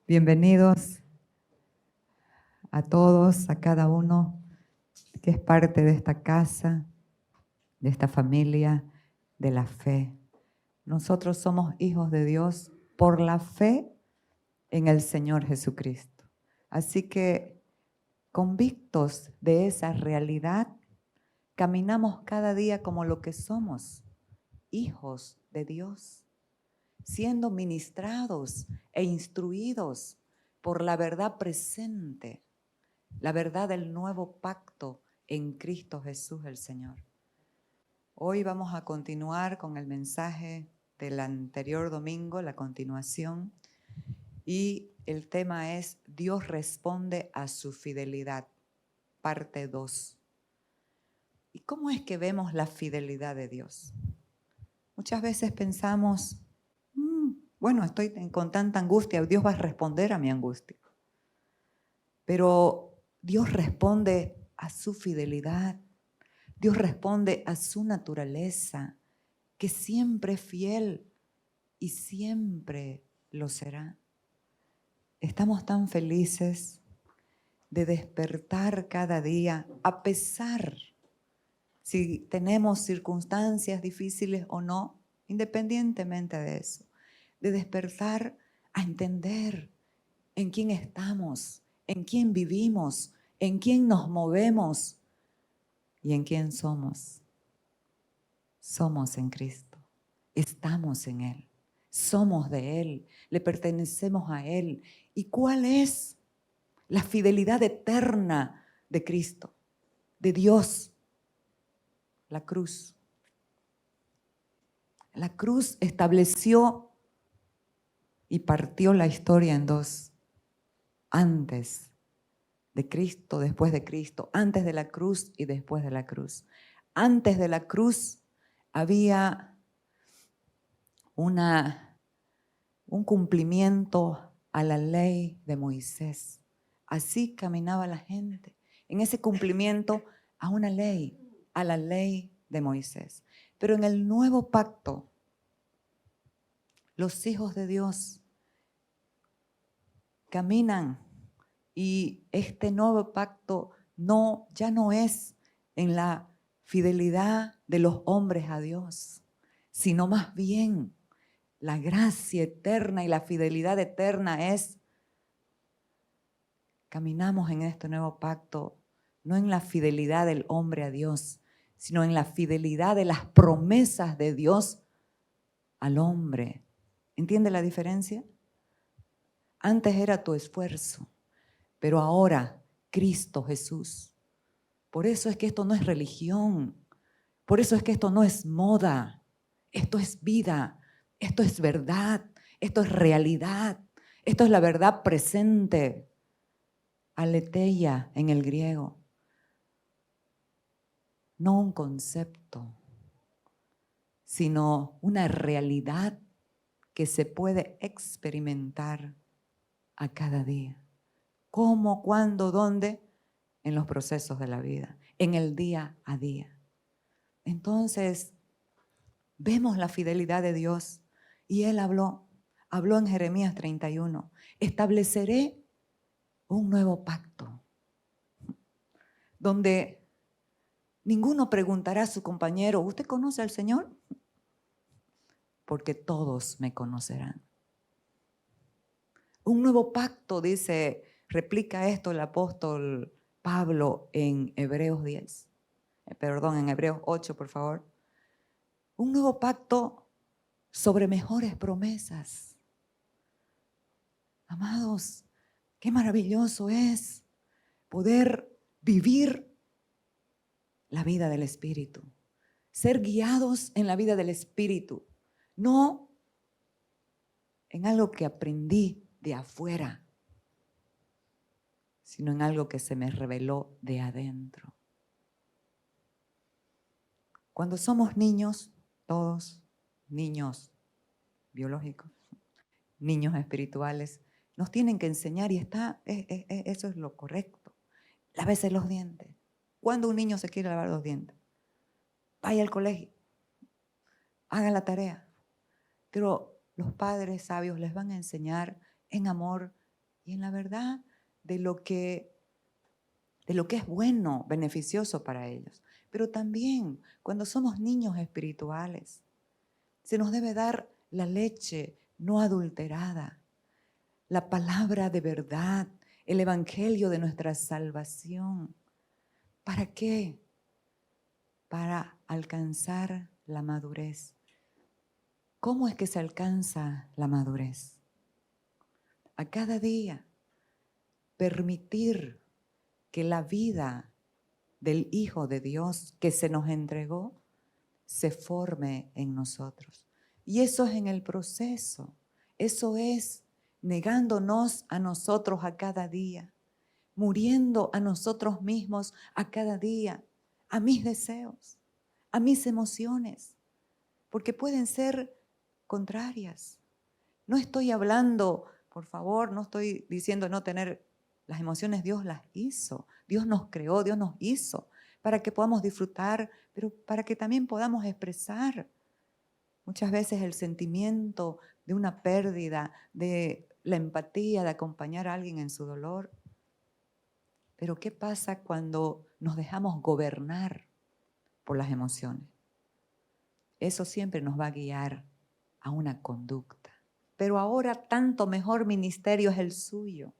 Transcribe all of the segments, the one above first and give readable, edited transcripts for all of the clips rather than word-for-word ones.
Bienvenidos a todos, a cada uno que es parte de esta casa, de esta familia, de la fe. Nosotros somos hijos de Dios por la fe en el Señor Jesucristo. Así que, convictos de esa realidad, caminamos cada día como lo que somos, hijos de Dios, siendo ministrados e instruidos por la verdad presente, la verdad del nuevo pacto en Cristo Jesús el Señor. Hoy vamos a continuar con el mensaje del anterior domingo, la continuación, y el tema es Dios responde a su fidelidad, parte 2. ¿Y cómo es que vemos la fidelidad de Dios? Muchas veces pensamos, bueno, estoy con tanta angustia, Dios va a responder a mi angustia. Pero Dios responde a su fidelidad, Dios responde a su naturaleza, que siempre es fiel y siempre lo será. Estamos tan felices de despertar cada día, a pesar si tenemos circunstancias difíciles o no, independientemente de eso, de despertar a entender en quién estamos, en quién vivimos, en quién nos movemos y en quién somos. Somos en Cristo, estamos en Él, somos de Él, le pertenecemos a Él. ¿Y cuál es la fidelidad eterna de Cristo, de Dios? La cruz. La cruz estableció y partió la historia en dos. Antes de Cristo, después de Cristo, antes de la cruz y después de la cruz. Antes de la cruz había un cumplimiento a la ley de Moisés. Así caminaba la gente, en ese cumplimiento a una ley, a la ley de Moisés. Pero en el nuevo pacto, los hijos de Dios caminan y este nuevo pacto ya no es en la fidelidad de los hombres a Dios, sino más bien la gracia eterna y la fidelidad eterna es, caminamos en este nuevo pacto, no en la fidelidad del hombre a Dios, sino en la fidelidad de las promesas de Dios al hombre. ¿Entiende la diferencia? Antes era tu esfuerzo, pero ahora Cristo Jesús. Por eso es que esto no es religión, por eso es que esto no es moda, esto es vida, esto es verdad, esto es realidad, esto es la verdad presente, aletheia en el griego. No un concepto, sino una realidad que se puede experimentar a cada día. ¿Cómo, cuándo, dónde? En los procesos de la vida, en el día a día. Entonces, vemos la fidelidad de Dios y Él habló en Jeremías 31, estableceré un nuevo pacto donde ninguno preguntará a su compañero, ¿usted conoce al Señor? Porque todos me conocerán. Un nuevo pacto, dice, replica esto el apóstol Pablo en Hebreos 10. En Hebreos 8, por favor. Un nuevo pacto sobre mejores promesas. Amados, qué maravilloso es poder vivir la vida del Espíritu, ser guiados en la vida del Espíritu, no en algo que aprendí de afuera, sino en algo que se me reveló de adentro. Cuando somos niños, todos niños biológicos, niños espirituales, nos tienen que enseñar y eso es lo correcto. Lávese los dientes. ¿Cuándo un niño se quiere lavar los dientes? Vaya al colegio, haga la tarea. Pero los padres sabios les van a enseñar en amor y en la verdad de lo que es bueno, beneficioso para ellos. Pero también cuando somos niños espirituales, se nos debe dar la leche no adulterada, la palabra de verdad, el evangelio de nuestra salvación. ¿Para qué? Para alcanzar la madurez. ¿Cómo es que se alcanza la madurez? A cada día permitir que la vida del Hijo de Dios que se nos entregó se forme en nosotros. Y eso es en el proceso. Eso es negándonos a nosotros a cada día, muriendo a nosotros mismos a cada día, a mis deseos, a mis emociones, porque pueden ser contrarias. No estoy hablando, por favor, no estoy diciendo no tener las emociones, Dios las hizo. Dios nos creó, Dios nos hizo para que podamos disfrutar, pero para que también podamos expresar. Muchas veces el sentimiento de una pérdida, de la empatía, de acompañar a alguien en su dolor. Pero ¿qué pasa cuando nos dejamos gobernar por las emociones? Eso siempre nos va a guiar a una conducta. Pero ahora tanto mejor ministerio es el suyo,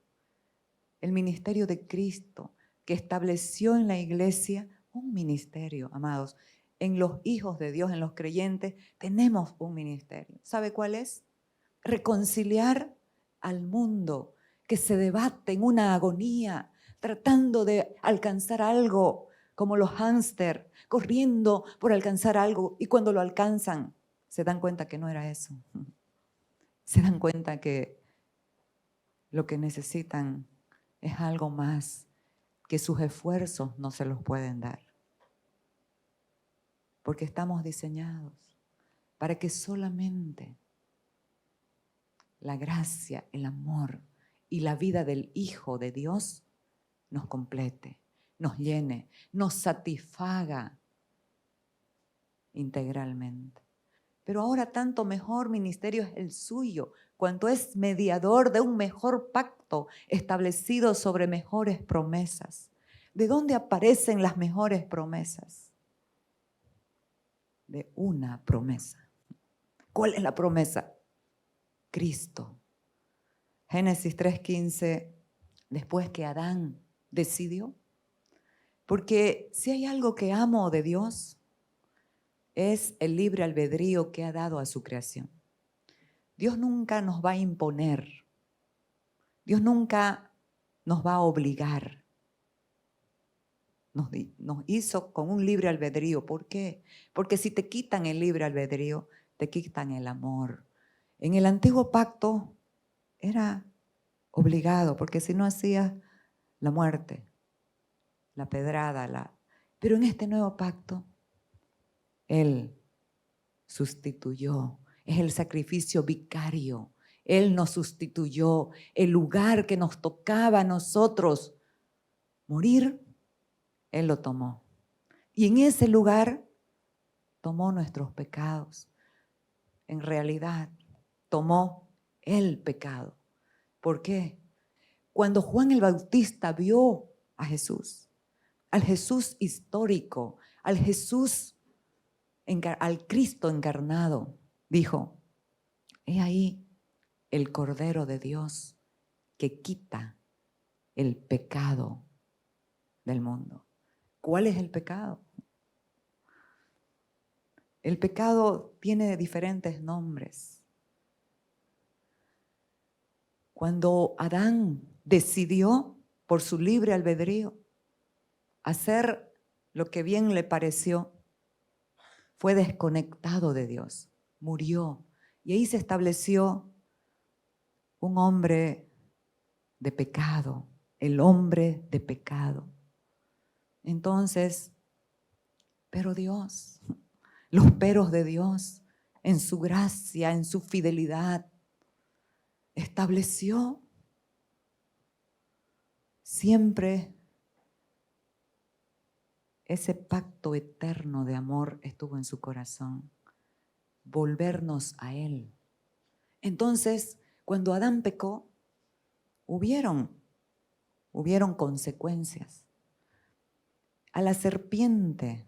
el ministerio de Cristo, que estableció en la iglesia un ministerio, amados. En los hijos de Dios, en los creyentes, tenemos un ministerio. ¿Sabe cuál es? Reconciliar al mundo que se debate en una agonía, tratando de alcanzar algo, como los hámster, corriendo por alcanzar algo, y cuando lo alcanzan, se dan cuenta que no era eso. Se dan cuenta que lo que necesitan es algo más, que sus esfuerzos no se los pueden dar. Porque estamos diseñados para que solamente la gracia, el amor y la vida del Hijo de Dios nos complete, nos llene, nos satisfaga integralmente. Pero ahora tanto mejor ministerio es el suyo, cuanto es mediador de un mejor pacto establecido sobre mejores promesas. ¿De dónde aparecen las mejores promesas? De una promesa. ¿Cuál es la promesa? Cristo. Génesis 3:15, después que Adán decidió. Porque si hay algo que amo de Dios, es el libre albedrío que ha dado a su creación. Dios nunca nos va a imponer. Dios nunca nos va a obligar. Nos hizo con un libre albedrío. ¿Por qué? Porque si te quitan el libre albedrío, te quitan el amor. En el antiguo pacto era obligado, porque si no hacías la muerte, la pedrada, pero en este nuevo pacto, Él sustituyó. Es el sacrificio vicario. Él nos sustituyó. El lugar que nos tocaba a nosotros morir, Él lo tomó. Y en ese lugar tomó nuestros pecados. En realidad, tomó el pecado. ¿Por qué? Cuando Juan el Bautista vio a Jesús, al Jesús histórico, al Cristo encarnado, dijo: he ahí el Cordero de Dios que quita el pecado del mundo. ¿Cuál es el pecado? El pecado tiene diferentes nombres. Cuando Adán decidió por su libre albedrío hacer lo que bien le pareció, fue desconectado de Dios, murió. Y ahí se estableció un hombre de pecado, el hombre de pecado. Entonces, pero Dios, los peros de Dios, en su gracia, en su fidelidad, estableció siempre ese pacto eterno de amor estuvo en su corazón, volvernos a Él. Entonces, cuando Adán pecó, hubieron consecuencias. A la serpiente,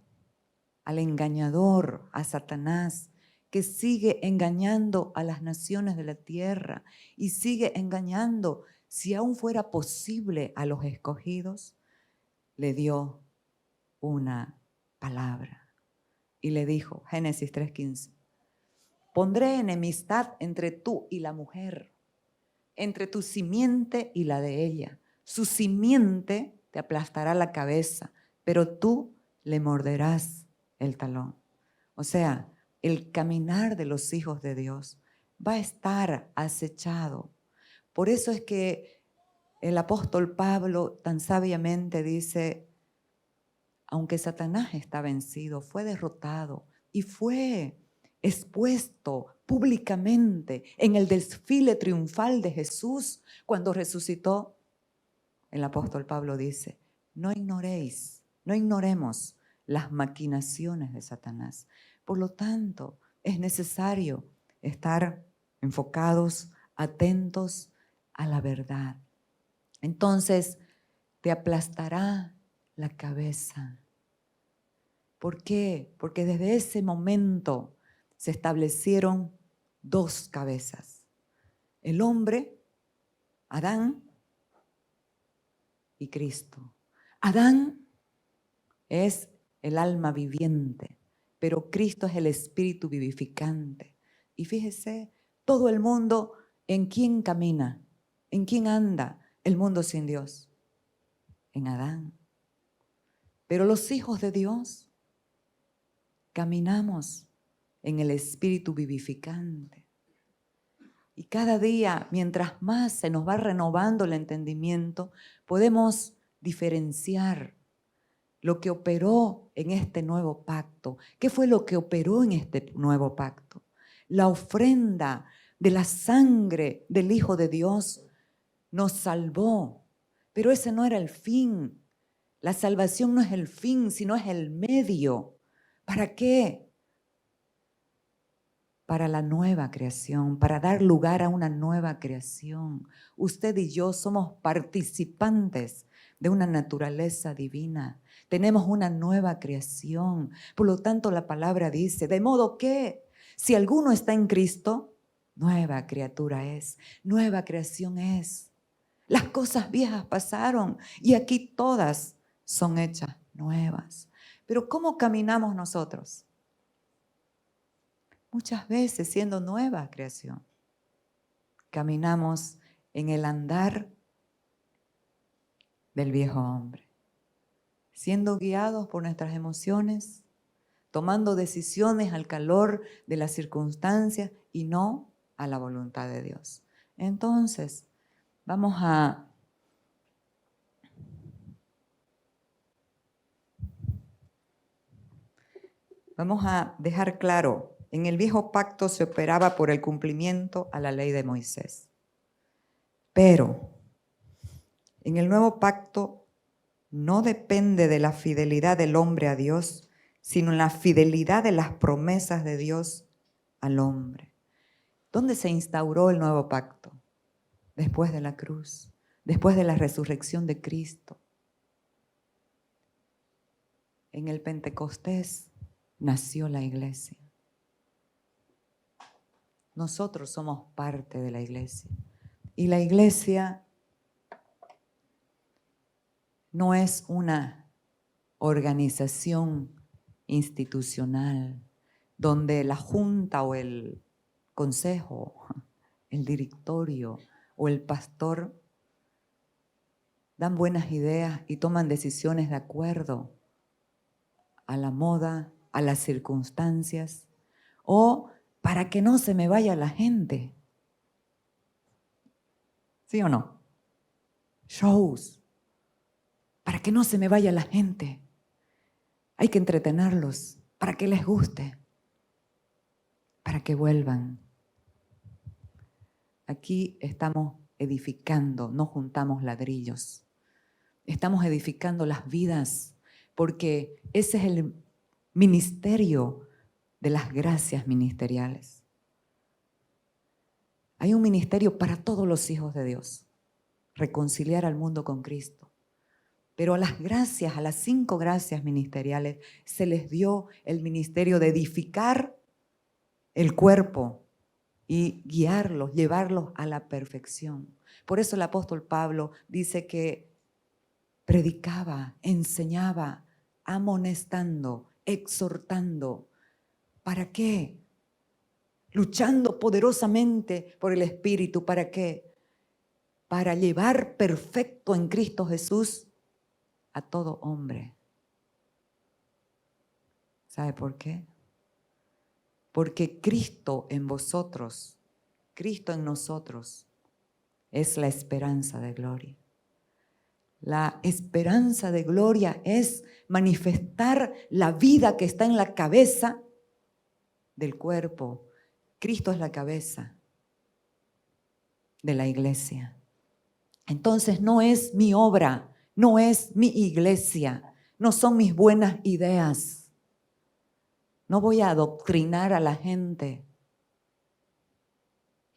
al engañador, a Satanás, que sigue engañando a las naciones de la tierra y sigue engañando, si aún fuera posible, a los escogidos, le dio una palabra y le dijo, Génesis 3:15, pondré enemistad entre tú y la mujer, entre tu simiente y la de ella. Su simiente te aplastará la cabeza, pero tú le morderás el talón. O sea, el caminar de los hijos de Dios va a estar acechado. Por eso es que el apóstol Pablo tan sabiamente dice, aunque Satanás está vencido, fue derrotado y fue expuesto públicamente en el desfile triunfal de Jesús cuando resucitó. El apóstol Pablo dice, no ignoremos las maquinaciones de Satanás. Por lo tanto, es necesario estar enfocados, atentos a la verdad. Entonces, te aplastará la cabeza. ¿Por qué? Porque desde ese momento se establecieron dos cabezas. El hombre, Adán, y Cristo. Adán es el alma viviente, pero Cristo es el espíritu vivificante. Y fíjese, todo el mundo, ¿en quién camina? ¿En quién anda el mundo sin Dios? En Adán. Pero los hijos de Dios caminamos en el espíritu vivificante. Y cada día, mientras más se nos va renovando el entendimiento, podemos diferenciar lo que operó en este nuevo pacto. ¿Qué fue lo que operó en este nuevo pacto? La ofrenda de la sangre del Hijo de Dios nos salvó, pero ese no era el fin. La salvación no es el fin, sino es el medio. ¿Para qué? Para la nueva creación, para dar lugar a una nueva creación. Usted y yo somos participantes de una naturaleza divina. Tenemos una nueva creación. Por lo tanto, la palabra dice, de modo que si alguno está en Cristo, nueva criatura es, nueva creación es. Las cosas viejas pasaron y aquí todas son hechas nuevas. Pero ¿cómo caminamos nosotros? Muchas veces siendo nueva creación. Caminamos en el andar del viejo hombre, siendo guiados por nuestras emociones, tomando decisiones al calor de las circunstancias y no a la voluntad de Dios. Entonces, vamos a dejar claro. En el viejo pacto se operaba por el cumplimiento a la ley de Moisés. Pero en el nuevo pacto no depende de la fidelidad del hombre a Dios, sino en la fidelidad de las promesas de Dios al hombre. ¿Dónde se instauró el nuevo pacto? Después de la cruz, después de la resurrección de Cristo. En el Pentecostés nació la iglesia. Nosotros somos parte de la iglesia. Y la iglesia no es una organización institucional donde la junta o el consejo, el directorio o el pastor dan buenas ideas y toman decisiones de acuerdo a la moda, a las circunstancias o para que no se me vaya la gente. ¿Sí o no? Shows. Para que no se me vaya la gente. Hay que entretenerlos para que les guste, para que vuelvan. Aquí estamos edificando, no juntamos ladrillos. Estamos edificando las vidas, porque ese es el ministerio de las gracias ministeriales. Hay un ministerio para todos los hijos de Dios. reconciliar al mundo con Cristo. Pero a las gracias, a las 5 gracias ministeriales, se les dio el ministerio de edificar el cuerpo y guiarlos, llevarlos a la perfección. Por eso el apóstol Pablo dice que predicaba, enseñaba, amonestando, exhortando. ¿Para qué? Luchando poderosamente por el Espíritu. ¿Para qué? Para llevar perfecto en Cristo Jesús a todo hombre. ¿Sabe por qué? Porque Cristo en vosotros, Cristo en nosotros, es la esperanza de gloria. La esperanza de gloria es manifestar la vida que está en la cabeza del cuerpo. Cristo es la cabeza de la iglesia. Entonces no es mi obra, no es mi iglesia, no son mis buenas ideas. No voy a adoctrinar a la gente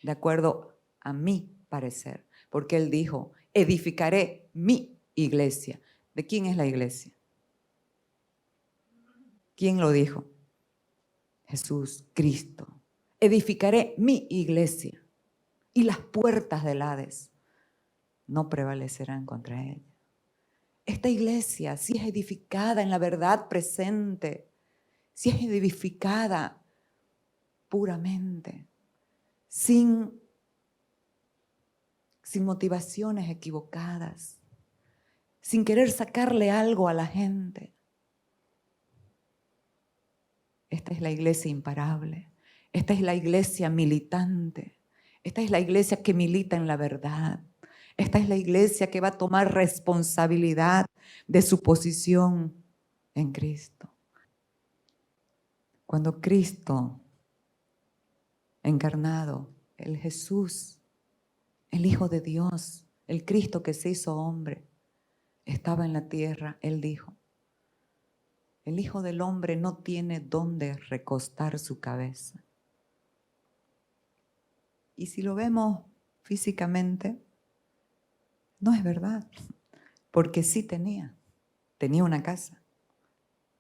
de acuerdo a mi parecer, porque Él dijo, edificaré mi iglesia. ¿De quién es la iglesia? ¿Quién lo dijo? Jesús, Cristo. Edificaré mi iglesia y las puertas del Hades no prevalecerán contra ella. Esta iglesia, si es edificada en la verdad presente, si es edificada puramente, sin motivaciones equivocadas, sin querer sacarle algo a la gente. Esta es la iglesia imparable, esta es la iglesia militante, esta es la iglesia que milita en la verdad, esta es la iglesia que va a tomar responsabilidad de su posición en Cristo. Cuando Cristo encarnado, el Jesús, el Hijo de Dios, el Cristo que se hizo hombre, estaba en la tierra, Él dijo, el Hijo del Hombre no tiene dónde recostar su cabeza. Y si lo vemos físicamente, no es verdad, porque sí tenía una casa.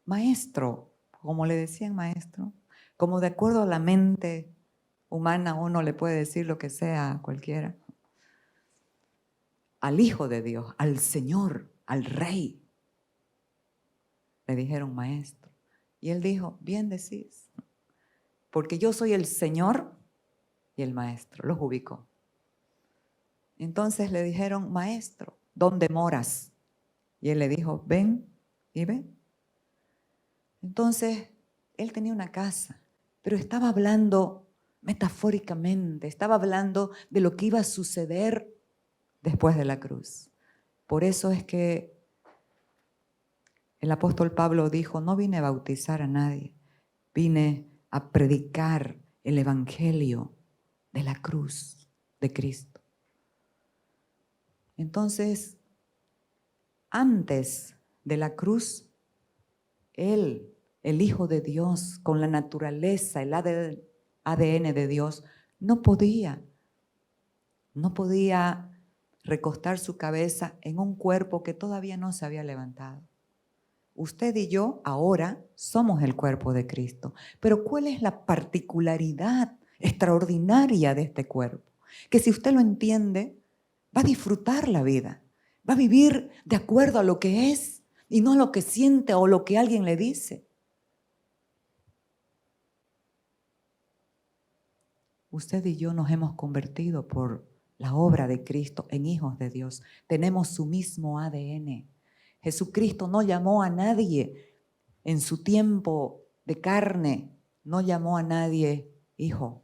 Maestro, como le decían maestro, como de acuerdo a la mente humana uno le puede decir lo que sea a cualquiera. Al Hijo de Dios, al Señor, al Rey, le dijeron maestro. Y Él dijo, bien decís, porque yo soy el Señor y el Maestro, los ubicó. Entonces le dijeron, maestro, ¿dónde moras? Y Él le dijo, ven y ve. Entonces, Él tenía una casa, pero estaba hablando metafóricamente, estaba hablando de lo que iba a suceder después de la cruz. Por eso es que el apóstol Pablo dijo, no vine a bautizar a nadie, vine a predicar el evangelio de la cruz de Cristo. Entonces, antes de la cruz, Él, el Hijo de Dios, con la naturaleza, el ADN de Dios, no podía recostar su cabeza en un cuerpo que todavía no se había levantado. Usted y yo ahora somos el cuerpo de Cristo. Pero ¿cuál es la particularidad extraordinaria de este cuerpo? Que si usted lo entiende, va a disfrutar la vida, va a vivir de acuerdo a lo que es y no a lo que siente o lo que alguien le dice. Usted y yo nos hemos convertido por la obra de Cristo en hijos de Dios. Tenemos su mismo ADN. Jesucristo no llamó a nadie en su tiempo de carne, no llamó a nadie hijo,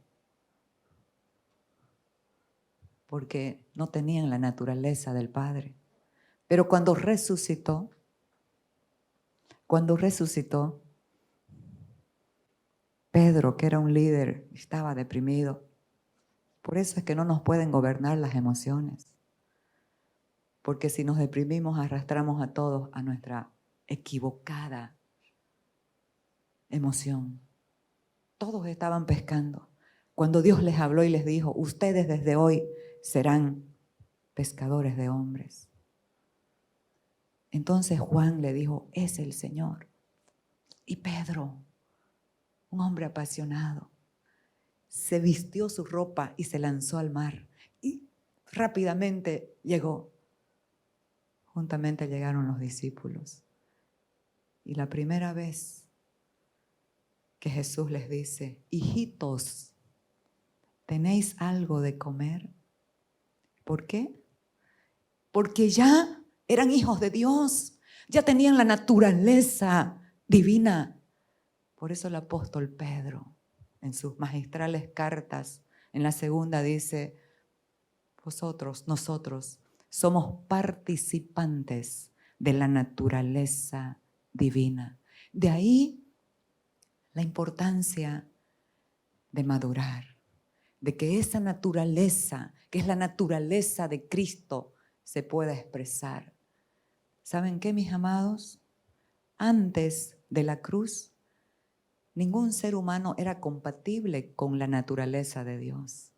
porque no tenían la naturaleza del Padre. Pero cuando resucitó, Pedro, que era un líder, estaba deprimido. Por eso es que no nos pueden gobernar las emociones. Porque si nos deprimimos, arrastramos a todos a nuestra equivocada emoción. Todos estaban pescando. Cuando Dios les habló y les dijo, ustedes desde hoy serán pescadores de hombres. Entonces Juan le dijo, es el Señor. Y Pedro, un hombre apasionado, se vistió su ropa y se lanzó al mar. Y rápidamente llegó. Juntamente llegaron los discípulos. Y la primera vez que Jesús les dice, hijitos, ¿tenéis algo de comer? ¿Por qué? Porque ya eran hijos de Dios, ya tenían la naturaleza divina. Por eso el apóstol Pedro, en sus magistrales cartas, en la segunda dice, nosotros somos participantes de la naturaleza divina. De ahí la importancia de madurar, de que esa naturaleza, que es la naturaleza de Cristo, se pueda expresar. ¿Saben qué, mis amados? Antes de la cruz, ningún ser humano era compatible con la naturaleza de Dios.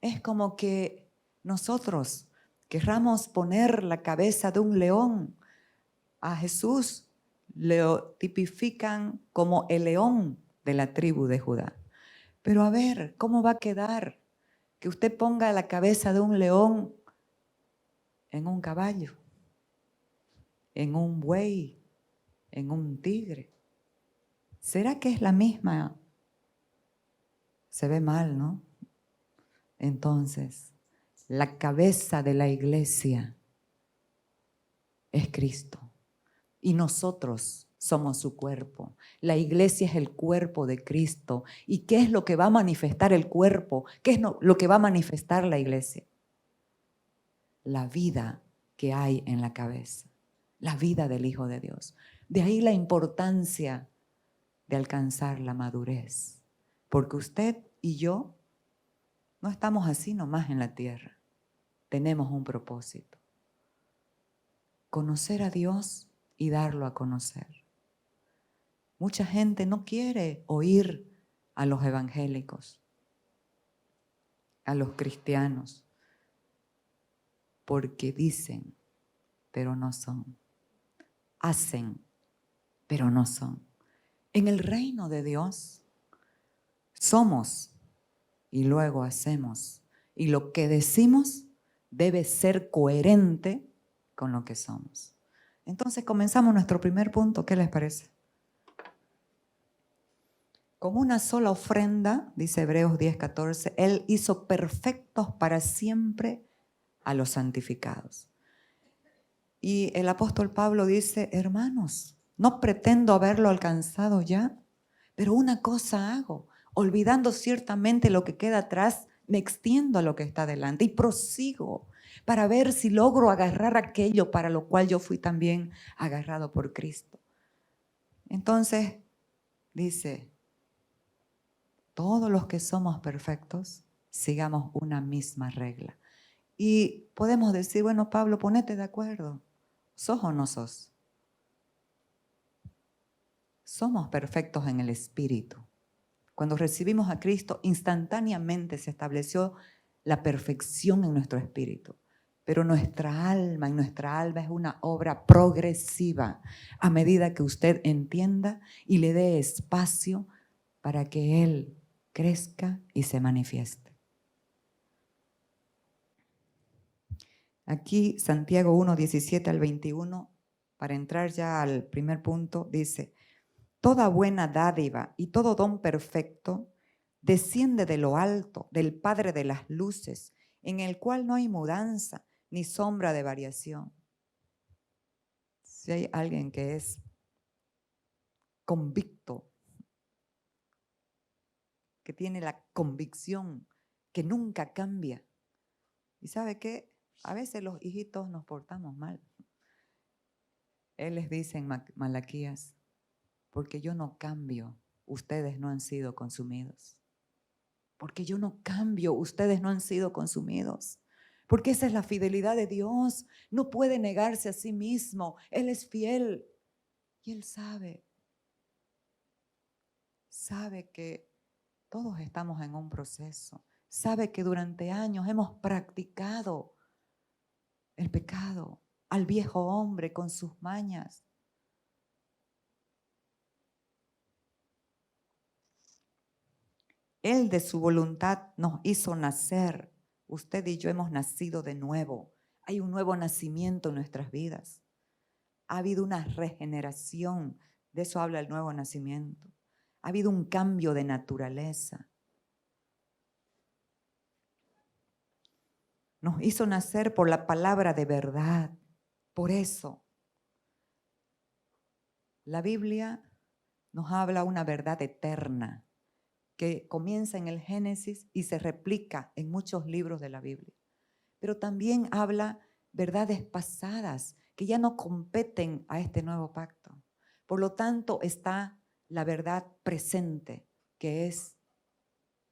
Es como que nosotros querramos poner la cabeza de un león. A Jesús lo tipifican como el león de la tribu de Judá. Pero a ver, ¿cómo va a quedar que usted ponga la cabeza de un león en un caballo, en un buey, en un tigre? ¿Será que es la misma? Se ve mal, ¿no? Entonces, la cabeza de la iglesia es Cristo y nosotros somos su cuerpo. La iglesia es el cuerpo de Cristo. ¿Y qué es lo que va a manifestar el cuerpo? ¿Qué es lo que va a manifestar la iglesia? La vida que hay en la cabeza, la vida del Hijo de Dios. De ahí la importancia de alcanzar la madurez, porque usted y yo no estamos así nomás en la tierra, tenemos un propósito: conocer a Dios y darlo a conocer. Mucha gente no quiere oír a los evangélicos, a los cristianos, porque dicen, pero no son. Hacen, pero no son. En el reino de Dios somos y luego hacemos. Y lo que decimos debe ser coherente con lo que somos. Entonces comenzamos nuestro primer punto. ¿Qué les parece? Con una sola ofrenda, dice Hebreos 10:14, Él hizo perfectos para siempre a los santificados. Y el apóstol Pablo dice, hermanos, no pretendo haberlo alcanzado ya, pero una cosa hago, olvidando ciertamente lo que queda atrás, me extiendo a lo que está delante y prosigo para ver si logro agarrar aquello para lo cual yo fui también agarrado por Cristo. Entonces, dice, todos los que somos perfectos, sigamos una misma regla. Y podemos decir, bueno, Pablo, ponete de acuerdo. ¿Sos o no sos? Somos perfectos en el espíritu. Cuando recibimos a Cristo, instantáneamente se estableció la perfección en nuestro espíritu. Pero nuestra alma es una obra progresiva a medida que usted entienda y le dé espacio para que Él crezca y se manifieste. Aquí Santiago 1, 17 al 21, para entrar ya al primer punto, dice: toda buena dádiva y todo don perfecto desciende de lo alto, del Padre de las luces, en el cual no hay mudanza ni sombra de variación. Si hay alguien que es convicto, que tiene la convicción, que nunca cambia. ¿Y sabe qué? A veces los hijitos nos portamos mal. Él les dice en Malaquías, porque yo no cambio, ustedes no han sido consumidos. Porque yo no cambio, ustedes no han sido consumidos. Porque esa es la fidelidad de Dios. No puede negarse a sí mismo. Él es fiel y Él sabe que todos estamos en un proceso. Sabe que durante años hemos practicado el pecado, al viejo hombre con sus mañas. Él de su voluntad nos hizo nacer. Usted y yo hemos nacido de nuevo. Hay un nuevo nacimiento en nuestras vidas. Ha habido una regeneración. De eso habla el nuevo nacimiento. Ha habido un cambio de naturaleza. Nos hizo nacer por la palabra de verdad. Por eso, la Biblia nos habla una verdad eterna que comienza en el Génesis y se replica en muchos libros de la Biblia. Pero también habla verdades pasadas que ya no competen a este nuevo pacto. Por lo tanto, está la verdad presente, que es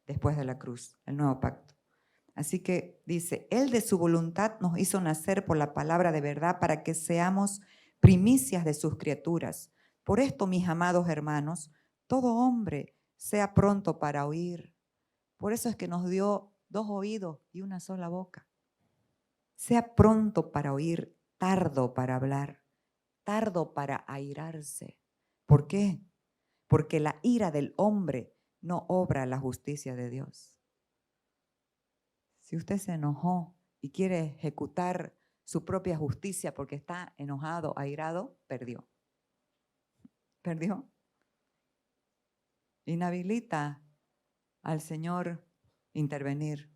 después de la cruz, el nuevo pacto. Así que dice, Él de su voluntad nos hizo nacer por la palabra de verdad para que seamos primicias de sus criaturas. Por esto, mis amados hermanos, todo hombre sea pronto para oír. Por eso es que nos dio 2 oídos y una sola boca. Sea pronto para oír, tardo para hablar, tardo para airarse. ¿Por qué? Porque la ira del hombre no obra la justicia de Dios. Si usted se enojó y quiere ejecutar su propia justicia porque está enojado, airado, perdió. Perdió. Inhabilita al Señor intervenir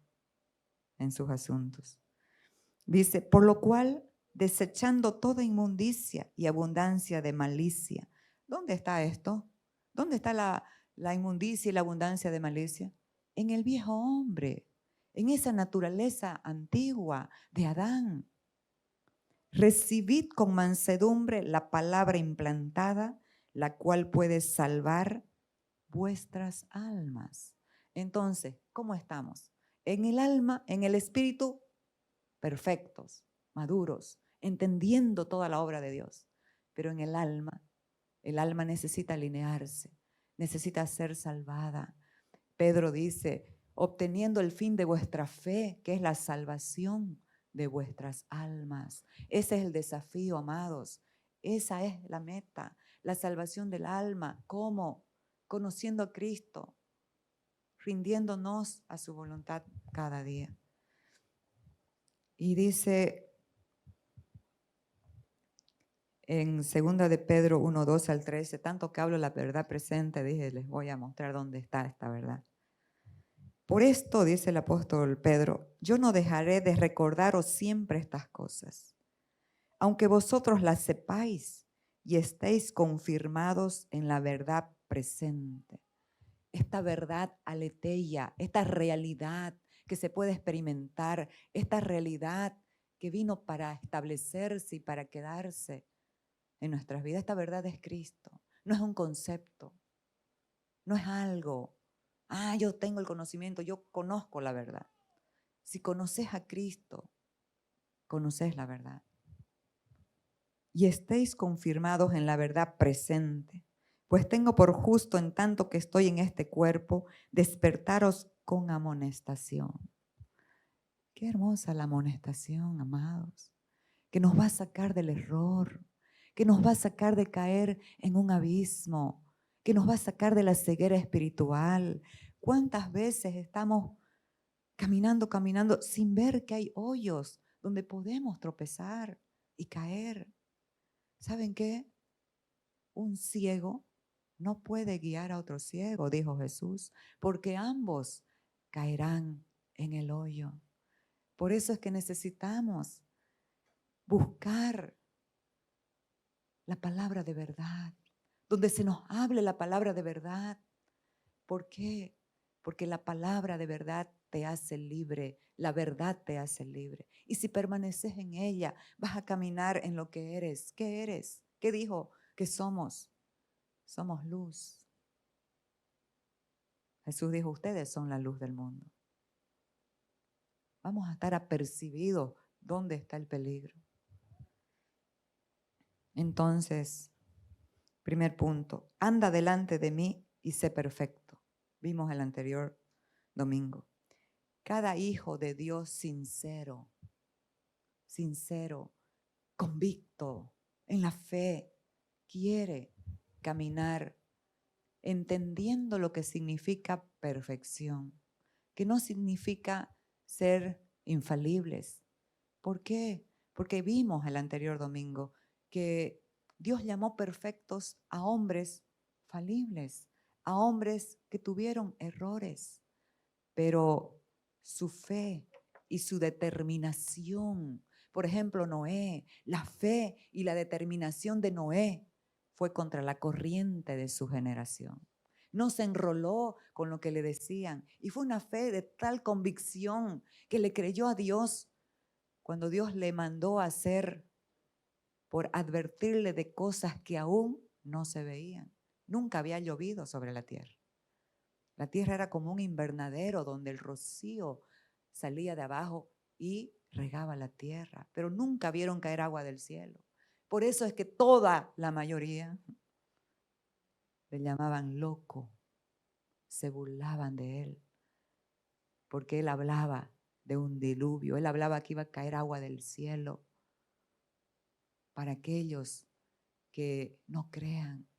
en sus asuntos. Dice, por lo cual, desechando toda inmundicia y abundancia de malicia. ¿Dónde está esto? ¿Dónde está la inmundicia y la abundancia de malicia? En el viejo hombre, en esa naturaleza antigua de Adán. Recibid con mansedumbre la palabra implantada, la cual puede salvar vuestras almas. Entonces, ¿cómo estamos? En el alma, en el espíritu, perfectos, maduros, entendiendo toda la obra de Dios. Pero en el alma necesita alinearse, necesita ser salvada. Pedro dice, obteniendo el fin de vuestra fe, que es la salvación de vuestras almas. Ese es el desafío, amados. Esa es la meta, la salvación del alma. ¿Cómo? Conociendo a Cristo, rindiéndonos a su voluntad cada día. Y dice en 2 de Pedro 1, 12 al 13, tanto que hablo la verdad presente, dije, les voy a mostrar dónde está esta verdad. Por esto, dice el apóstol Pedro, yo no dejaré de recordaros siempre estas cosas, aunque vosotros las sepáis y estéis confirmados en la verdad presente. Esta verdad aletheia, esta realidad que se puede experimentar, esta realidad que vino para establecerse y para quedarse en nuestras vidas. Esta verdad es Cristo, no es un concepto, no es algo. Yo tengo el conocimiento, yo conozco la verdad. Si conoces a Cristo, conoces la verdad. Y estéis confirmados en la verdad presente, pues tengo por justo, en tanto que estoy en este cuerpo, despertaros con amonestación. Qué hermosa la amonestación, amados, que nos va a sacar del error, que nos va a sacar de caer en un abismo, que nos va a sacar de la ceguera espiritual. ¿Cuántas veces estamos caminando sin ver que hay hoyos donde podemos tropezar y caer? ¿Saben qué? Un ciego no puede guiar a otro ciego, dijo Jesús, porque ambos caerán en el hoyo. Por eso es que necesitamos buscar la palabra de verdad, donde se nos hable la palabra de verdad. ¿Por qué? Porque la palabra de verdad te hace libre, la verdad te hace libre. Y si permaneces en ella, vas a caminar en lo que eres. ¿Qué eres? ¿Qué dijo que somos? Somos luz. Jesús dijo, ustedes son la luz del mundo. Vamos a estar apercibidos dónde está el peligro. Entonces, primer punto, anda delante de mí y sé perfecto. Vimos el anterior domingo. Cada hijo de Dios sincero sincero, convicto en la fe, quiere caminar entendiendo lo que significa perfección, que no significa ser infalibles. ¿Por qué? Porque vimos el anterior domingo que Dios llamó perfectos a hombres falibles, a hombres que tuvieron errores, pero su fe y su determinación, por ejemplo, Noé, la fe y la determinación de Noé fue contra la corriente de su generación. No se enroló con lo que le decían y fue una fe de tal convicción que le creyó a Dios cuando Dios le mandó a hacer por advertirle de cosas que aún no se veían. Nunca había llovido sobre la tierra. La tierra era como un invernadero donde el rocío salía de abajo y regaba la tierra, pero nunca vieron caer agua del cielo. Por eso es que toda la mayoría le llamaban loco, se burlaban de él, porque él hablaba de un diluvio, él hablaba que iba a caer agua del cielo para aquellos que no crean,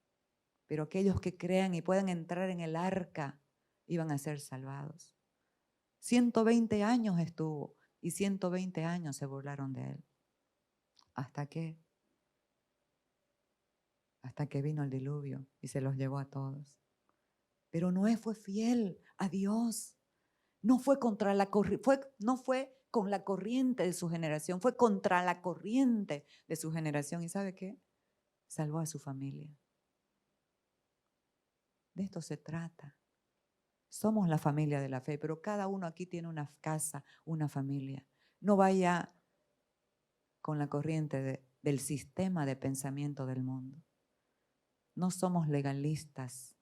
pero aquellos que crean y puedan entrar en el arca iban a ser salvados. 120 años estuvo y 120 años se burlaron de él. ¿Hasta qué? Hasta que vino el diluvio y se los llevó a todos. Pero Noé fue fiel a Dios. No fue contra la no fue con la corriente de su generación, fue contra la corriente de su generación. ¿Y sabe qué? Salvó a su familia. De esto se trata. Somos la familia de la fe, pero cada uno aquí tiene una casa, una familia. No vaya con la corriente del sistema de pensamiento del mundo. No somos legalistas,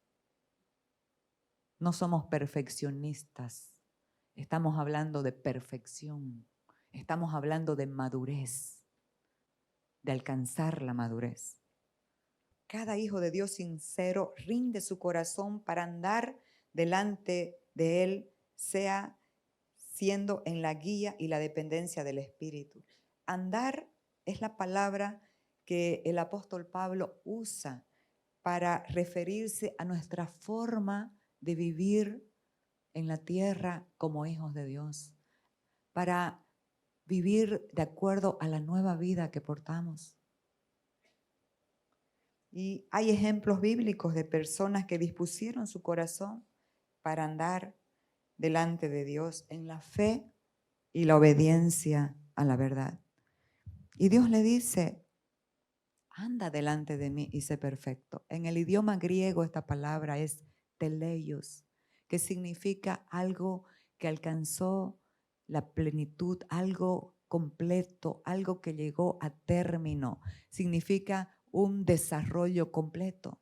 no somos perfeccionistas. Estamos hablando de perfección, estamos hablando de madurez, de alcanzar la madurez. Cada hijo de Dios sincero rinde su corazón para andar delante de Él, sea siendo en la guía y la dependencia del Espíritu. Andar es la palabra que el apóstol Pablo usa para referirse a nuestra forma de vivir en la tierra como hijos de Dios, para vivir de acuerdo a la nueva vida que portamos. Y hay ejemplos bíblicos de personas que dispusieron su corazón para andar delante de Dios en la fe y la obediencia a la verdad. Y Dios le dice, anda delante de mí y sé perfecto. En el idioma griego esta palabra es teleios, que significa algo que alcanzó la plenitud, algo completo, algo que llegó a término. Significa un desarrollo completo.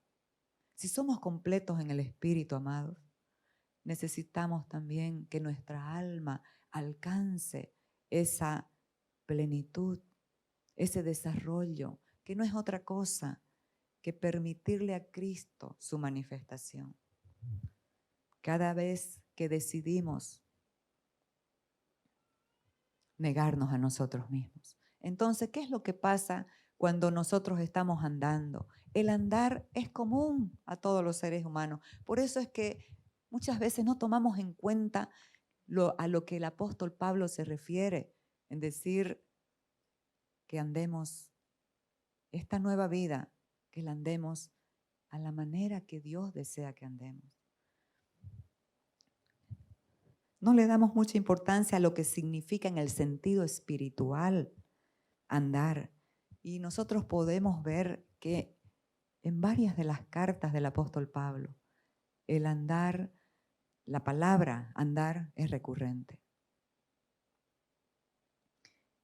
Si somos completos en el espíritu, amados, necesitamos también que nuestra alma alcance esa plenitud, ese desarrollo, que no es otra cosa que permitirle a Cristo su manifestación. Cada vez que decidimos negarnos a nosotros mismos. Entonces, ¿qué es lo que pasa cuando nosotros estamos andando? El andar es común a todos los seres humanos. Por eso es que muchas veces no tomamos en cuenta a lo que el apóstol Pablo se refiere en decir que andemos esta nueva vida, que la andemos a la manera que Dios desea que andemos. No le damos mucha importancia a lo que significa en el sentido espiritual andar. Y nosotros podemos ver que en varias de las cartas del apóstol Pablo, el andar, la palabra andar es recurrente.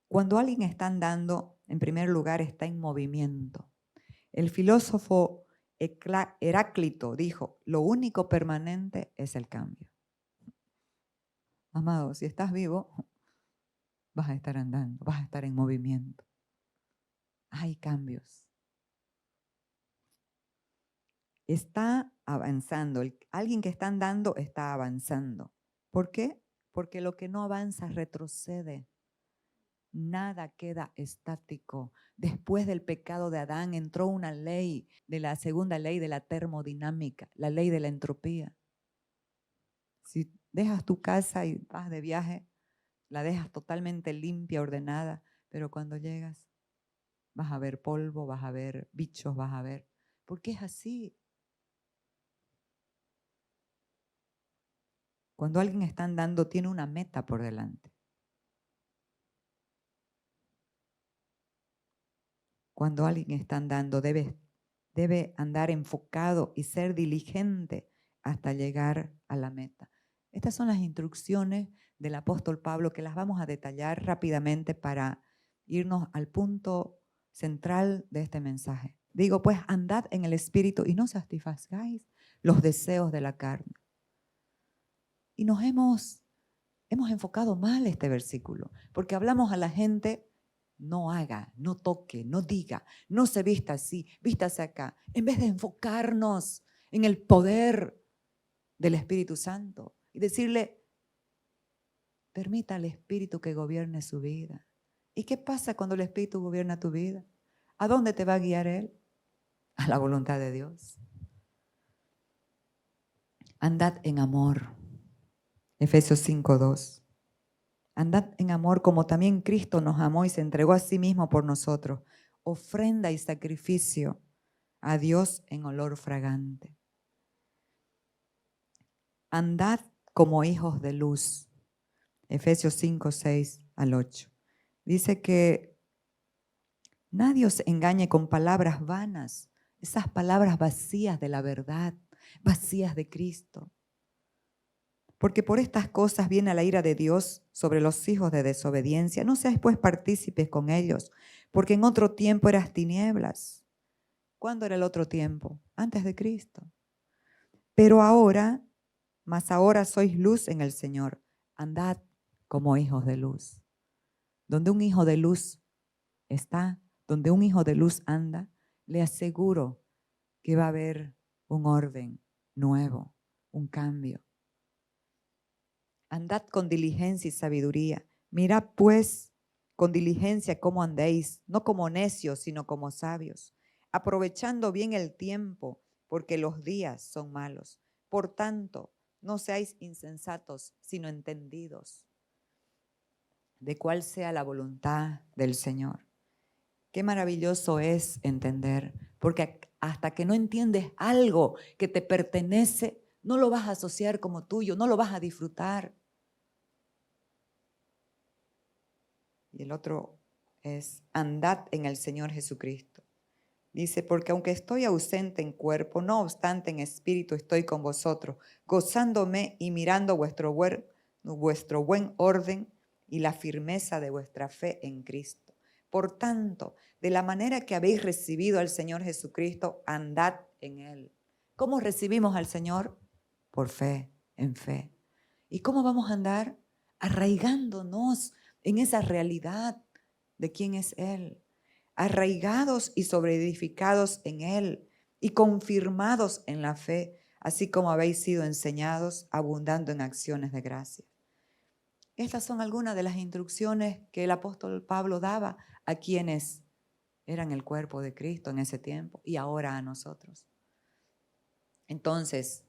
Cuando alguien está andando, en primer lugar está en movimiento. El filósofo Heráclito dijo, lo único permanente es el cambio. Amado, si estás vivo, vas a estar andando, vas a estar en movimiento. Hay cambios. Está avanzando. Alguien que está andando está avanzando. ¿Por qué? Porque lo que no avanza retrocede. Nada queda estático. Después del pecado de Adán entró una ley, de la segunda ley de la termodinámica, la ley de la entropía. Si dejas tu casa y vas de viaje, la dejas totalmente limpia, ordenada, pero cuando llegas vas a ver polvo, vas a ver bichos, vas a ver. Porque es así. Cuando alguien está andando, tiene una meta por delante. Cuando alguien está andando, debe andar enfocado y ser diligente hasta llegar a la meta. Estas son las instrucciones del apóstol Pablo que las vamos a detallar rápidamente para irnos al punto central de este mensaje. Digo, pues andad en el Espíritu y no satisfagáis los deseos de la carne. Y nos hemos enfocado mal este versículo, porque hablamos a la gente, no haga, no toque, no diga, no se vista así, vístase acá, en vez de enfocarnos en el poder del Espíritu Santo y decirle, permita al Espíritu que gobierne su vida. ¿Y qué pasa cuando el Espíritu gobierna tu vida? ¿A dónde te va a guiar Él? A la voluntad de Dios. Andad en amor. Efesios 5:2. Andad en amor como también Cristo nos amó y se entregó a sí mismo por nosotros, ofrenda y sacrificio a Dios en olor fragante. Andad como hijos de luz. Efesios 5:6-8. Dice que nadie os engañe con palabras vanas, esas palabras vacías de la verdad, vacías de Cristo. Porque por estas cosas viene la ira de Dios sobre los hijos de desobediencia. No seáis pues partícipes con ellos, porque en otro tiempo eras tinieblas. ¿Cuándo era el otro tiempo? Antes de Cristo. Pero ahora, más ahora sois luz en el Señor. Andad como hijos de luz. Donde un hijo de luz está, donde un hijo de luz anda, le aseguro que va a haber un orden nuevo, un cambio. Andad con diligencia y sabiduría. Mirad pues con diligencia cómo andéis, no como necios, sino como sabios, aprovechando bien el tiempo, porque los días son malos. Por tanto, no seáis insensatos, sino entendidos de cuál sea la voluntad del Señor. Qué maravilloso es entender, porque hasta que no entiendes algo que te pertenece, no lo vas a asociar como tuyo, no lo vas a disfrutar. Y el otro es, andad en el Señor Jesucristo. Dice, porque aunque estoy ausente en cuerpo, no obstante en espíritu estoy con vosotros, gozándome y mirando vuestro buen orden y la firmeza de vuestra fe en Cristo. Por tanto, de la manera que habéis recibido al Señor Jesucristo, andad en Él. ¿Cómo recibimos al Señor? Por fe, en fe. ¿Y cómo vamos a andar? Arraigándonos en esa realidad de quién es Él, arraigados y sobreedificados en Él y confirmados en la fe, así como habéis sido enseñados, abundando en acciones de gracia. Estas son algunas de las instrucciones que el apóstol Pablo daba a quienes eran el cuerpo de Cristo en ese tiempo y ahora a nosotros. Entonces,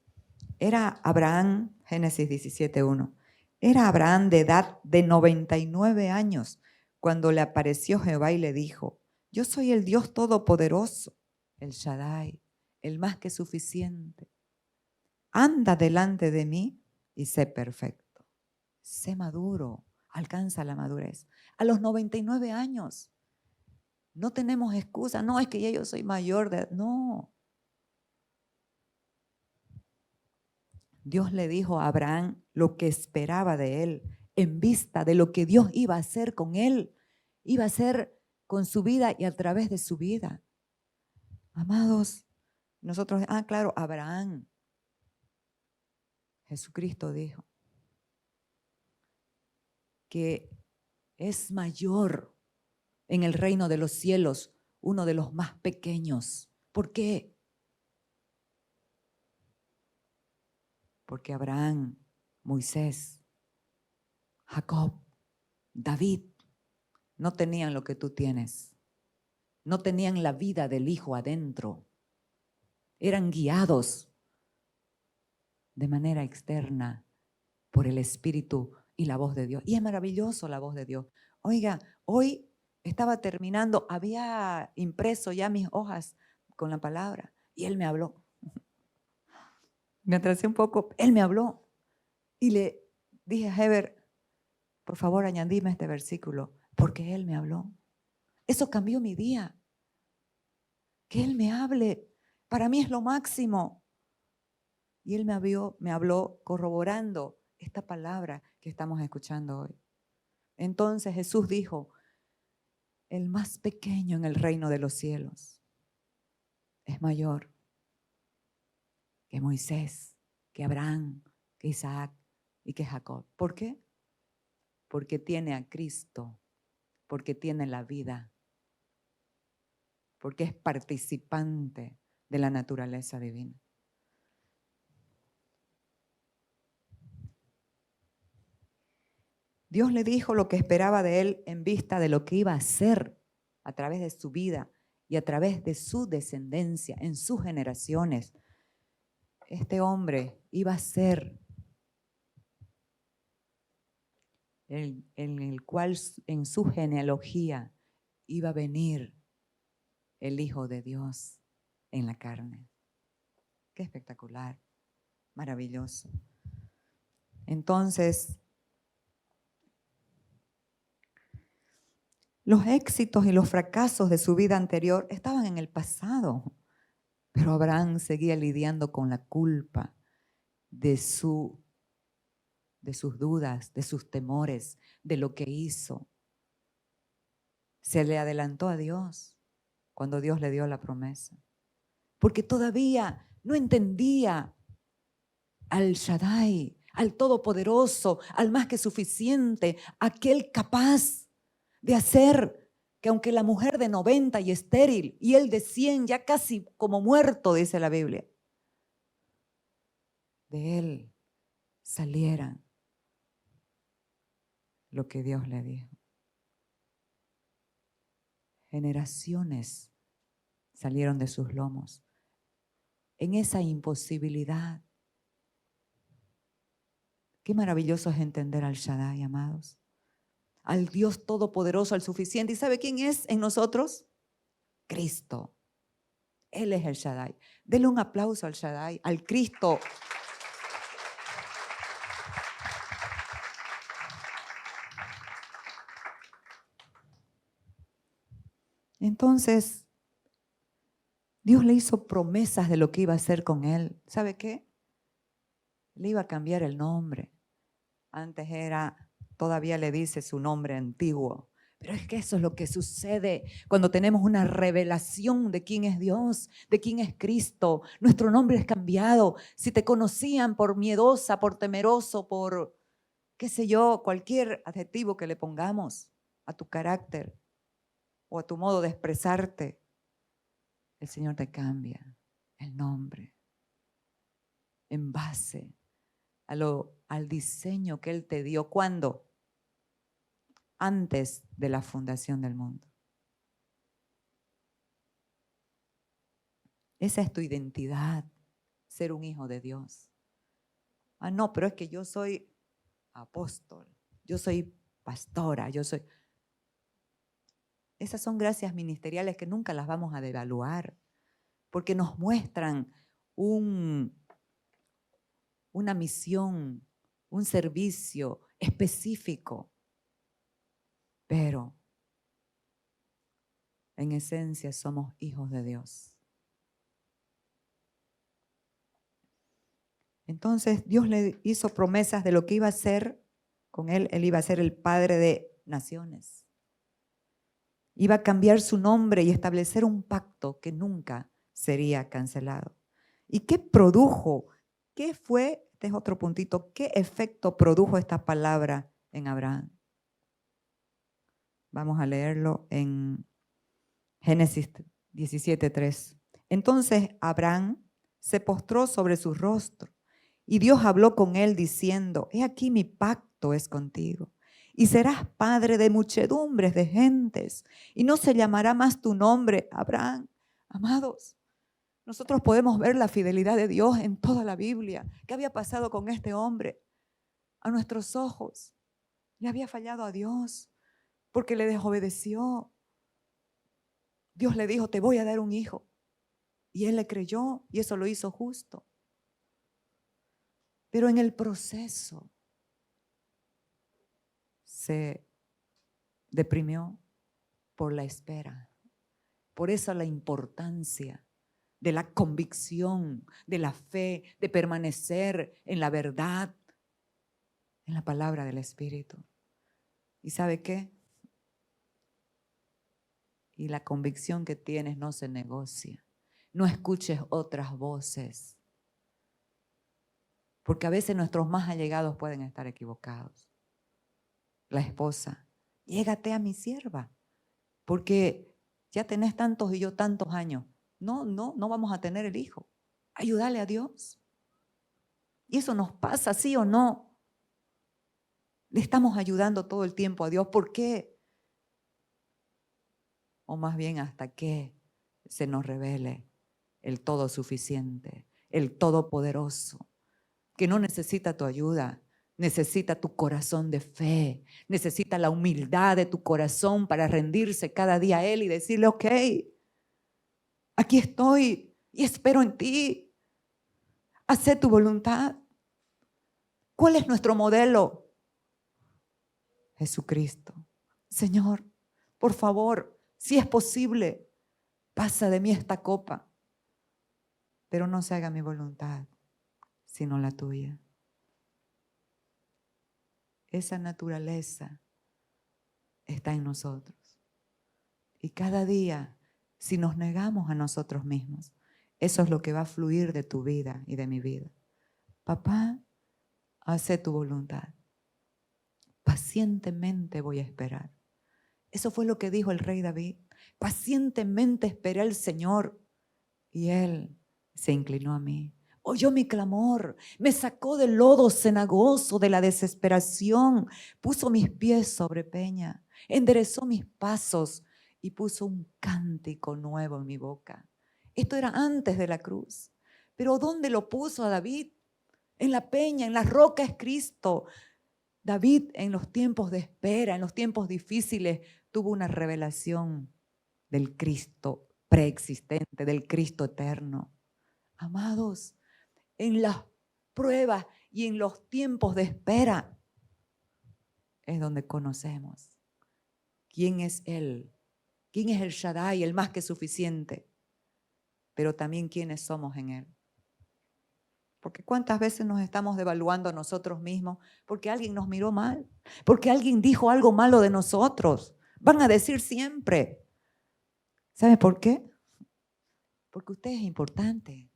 era Abraham, Génesis 17:1, era Abraham de edad de 99 años cuando le apareció Jehová y le dijo, yo soy el Dios Todopoderoso, el Shaddai, el más que suficiente. Anda delante de mí y sé perfecto. Sé maduro, alcanza la madurez. A los 99 años no tenemos excusa, no es que ya yo soy mayor de edad, no. Dios le dijo a Abraham lo que esperaba de él en vista de lo que Dios iba a hacer con él, iba a hacer con su vida y a través de su vida. Amados, nosotros, claro, Abraham, Jesucristo dijo que es mayor en el reino de los cielos, uno de los más pequeños. ¿Por qué? Porque Abraham, Moisés, Jacob, David no tenían lo que tú tienes. No tenían la vida del Hijo adentro. Eran guiados de manera externa por el Espíritu y la voz de Dios. Y es maravilloso la voz de Dios. Oiga, hoy estaba terminando, había impreso ya mis hojas con la palabra y Él me habló. Me atrasé un poco, Él me habló y le dije a Heber, por favor añadime este versículo, porque Él me habló. Eso cambió mi día. Que Él me hable, para mí es lo máximo. Y Él me habló corroborando esta palabra que estamos escuchando hoy. Entonces Jesús dijo, el más pequeño en el reino de los cielos es mayor que Moisés, que Abraham, que Isaac y que Jacob. ¿Por qué? Porque tiene a Cristo, porque tiene la vida, porque es participante de la naturaleza divina. Dios le dijo lo que esperaba de él en vista de lo que iba a hacer a través de su vida y a través de su descendencia, en sus generaciones. Este hombre iba a ser en el cual en su genealogía iba a venir el Hijo de Dios en la carne. Qué espectacular, maravilloso. Entonces, los éxitos y los fracasos de su vida anterior estaban en el pasado, pero Abraham seguía lidiando con la culpa de sus dudas, de sus temores, de lo que hizo. Se le adelantó a Dios cuando Dios le dio la promesa, porque todavía no entendía al Shaddai, al Todopoderoso, al más que suficiente, aquel capaz de hacer que aunque la mujer de 90 y estéril y él de 100 ya casi como muerto, dice la Biblia, de él saliera lo que Dios le dijo. Generaciones salieron de sus lomos en esa imposibilidad. Qué maravilloso es entender al Shaddai, amados. Al Dios todopoderoso, al suficiente. ¿Y sabe quién es en nosotros? Cristo. Él es el Shaddai. Denle un aplauso al Shaddai, al Cristo. Entonces, Dios le hizo promesas de lo que iba a hacer con él. ¿Sabe qué? Le iba a cambiar el nombre. Antes todavía le dice su nombre antiguo. Pero es que eso es lo que sucede cuando tenemos una revelación de quién es Dios, de quién es Cristo. Nuestro nombre es cambiado. Si te conocían por miedosa, por temeroso, por, qué sé yo, cualquier adjetivo que le pongamos a tu carácter o a tu modo de expresarte, el Señor te cambia el nombre en base al diseño que Él te dio. ¿Cuándo? Antes de la fundación del mundo. Esa es tu identidad, ser un hijo de Dios. Ah, no, pero es que yo soy apóstol, yo soy pastora, yo soy... Esas son gracias ministeriales que nunca las vamos a devaluar, porque nos muestran una misión, un servicio específico, pero en esencia somos hijos de Dios. Entonces Dios le hizo promesas de lo que iba a hacer con él. Él iba a ser el padre de naciones. Iba a cambiar su nombre y establecer un pacto que nunca sería cancelado. ¿Y qué produjo? ¿Qué fue? Este es otro puntito. ¿Qué efecto produjo esta palabra en Abraham? Vamos a leerlo en Génesis 17:3. Entonces Abraham se postró sobre su rostro y Dios habló con él diciendo: he aquí mi pacto es contigo y serás padre de muchedumbres de gentes, y no se llamará más tu nombre Abraham. Amados, nosotros podemos ver la fidelidad de Dios en toda la Biblia. ¿Qué había pasado con este hombre? A nuestros ojos le había fallado a Dios porque le desobedeció. Dios le dijo, te voy a dar un hijo. Y él le creyó y eso lo hizo justo. Pero en el proceso se deprimió por la espera. Por eso la importancia de la convicción, de la fe, de permanecer en la verdad, en la palabra del Espíritu. ¿Y sabe qué? Y la convicción que tienes no se negocia. No escuches otras voces. Porque a veces nuestros más allegados pueden estar equivocados. La esposa, llégate a mi sierva, porque ya tenés tantos y yo tantos años. No vamos a tener el hijo. Ayúdale a Dios. Y eso nos pasa, ¿sí o no? Le estamos ayudando todo el tiempo a Dios. ¿Por qué? O más bien hasta que se nos revele el todo suficiente, el todopoderoso, que no necesita tu ayuda, necesita tu corazón de fe, necesita la humildad de tu corazón para rendirse cada día a Él y decirle, ok, aquí estoy y espero en ti, haz tu voluntad. ¿Cuál es nuestro modelo? Jesucristo. Señor, por favor, si es posible, pasa de mí esta copa, pero no se haga mi voluntad, sino la tuya. Esa naturaleza está en nosotros. Y cada día, si nos negamos a nosotros mismos, eso es lo que va a fluir de tu vida y de mi vida. Papá, hace tu voluntad. Pacientemente voy a esperar. Eso fue lo que dijo el rey David. Pacientemente esperé al Señor y Él se inclinó a mí. Oyó mi clamor, me sacó del lodo cenagoso de la desesperación, puso mis pies sobre peña, enderezó mis pasos y puso un cántico nuevo en mi boca. Esto era antes de la cruz. Pero ¿dónde lo puso a David? En la peña, en la roca es Cristo. David en los tiempos de espera, en los tiempos difíciles, tuvo una revelación del Cristo preexistente, del Cristo eterno. Amados, en las pruebas y en los tiempos de espera es donde conocemos quién es Él, quién es el Shaddai, el más que suficiente, pero también quiénes somos en Él. Porque cuántas veces nos estamos devaluando a nosotros mismos porque alguien nos miró mal, porque alguien dijo algo malo de nosotros. Van a decir siempre. ¿Sabe por qué? Porque usted es importante,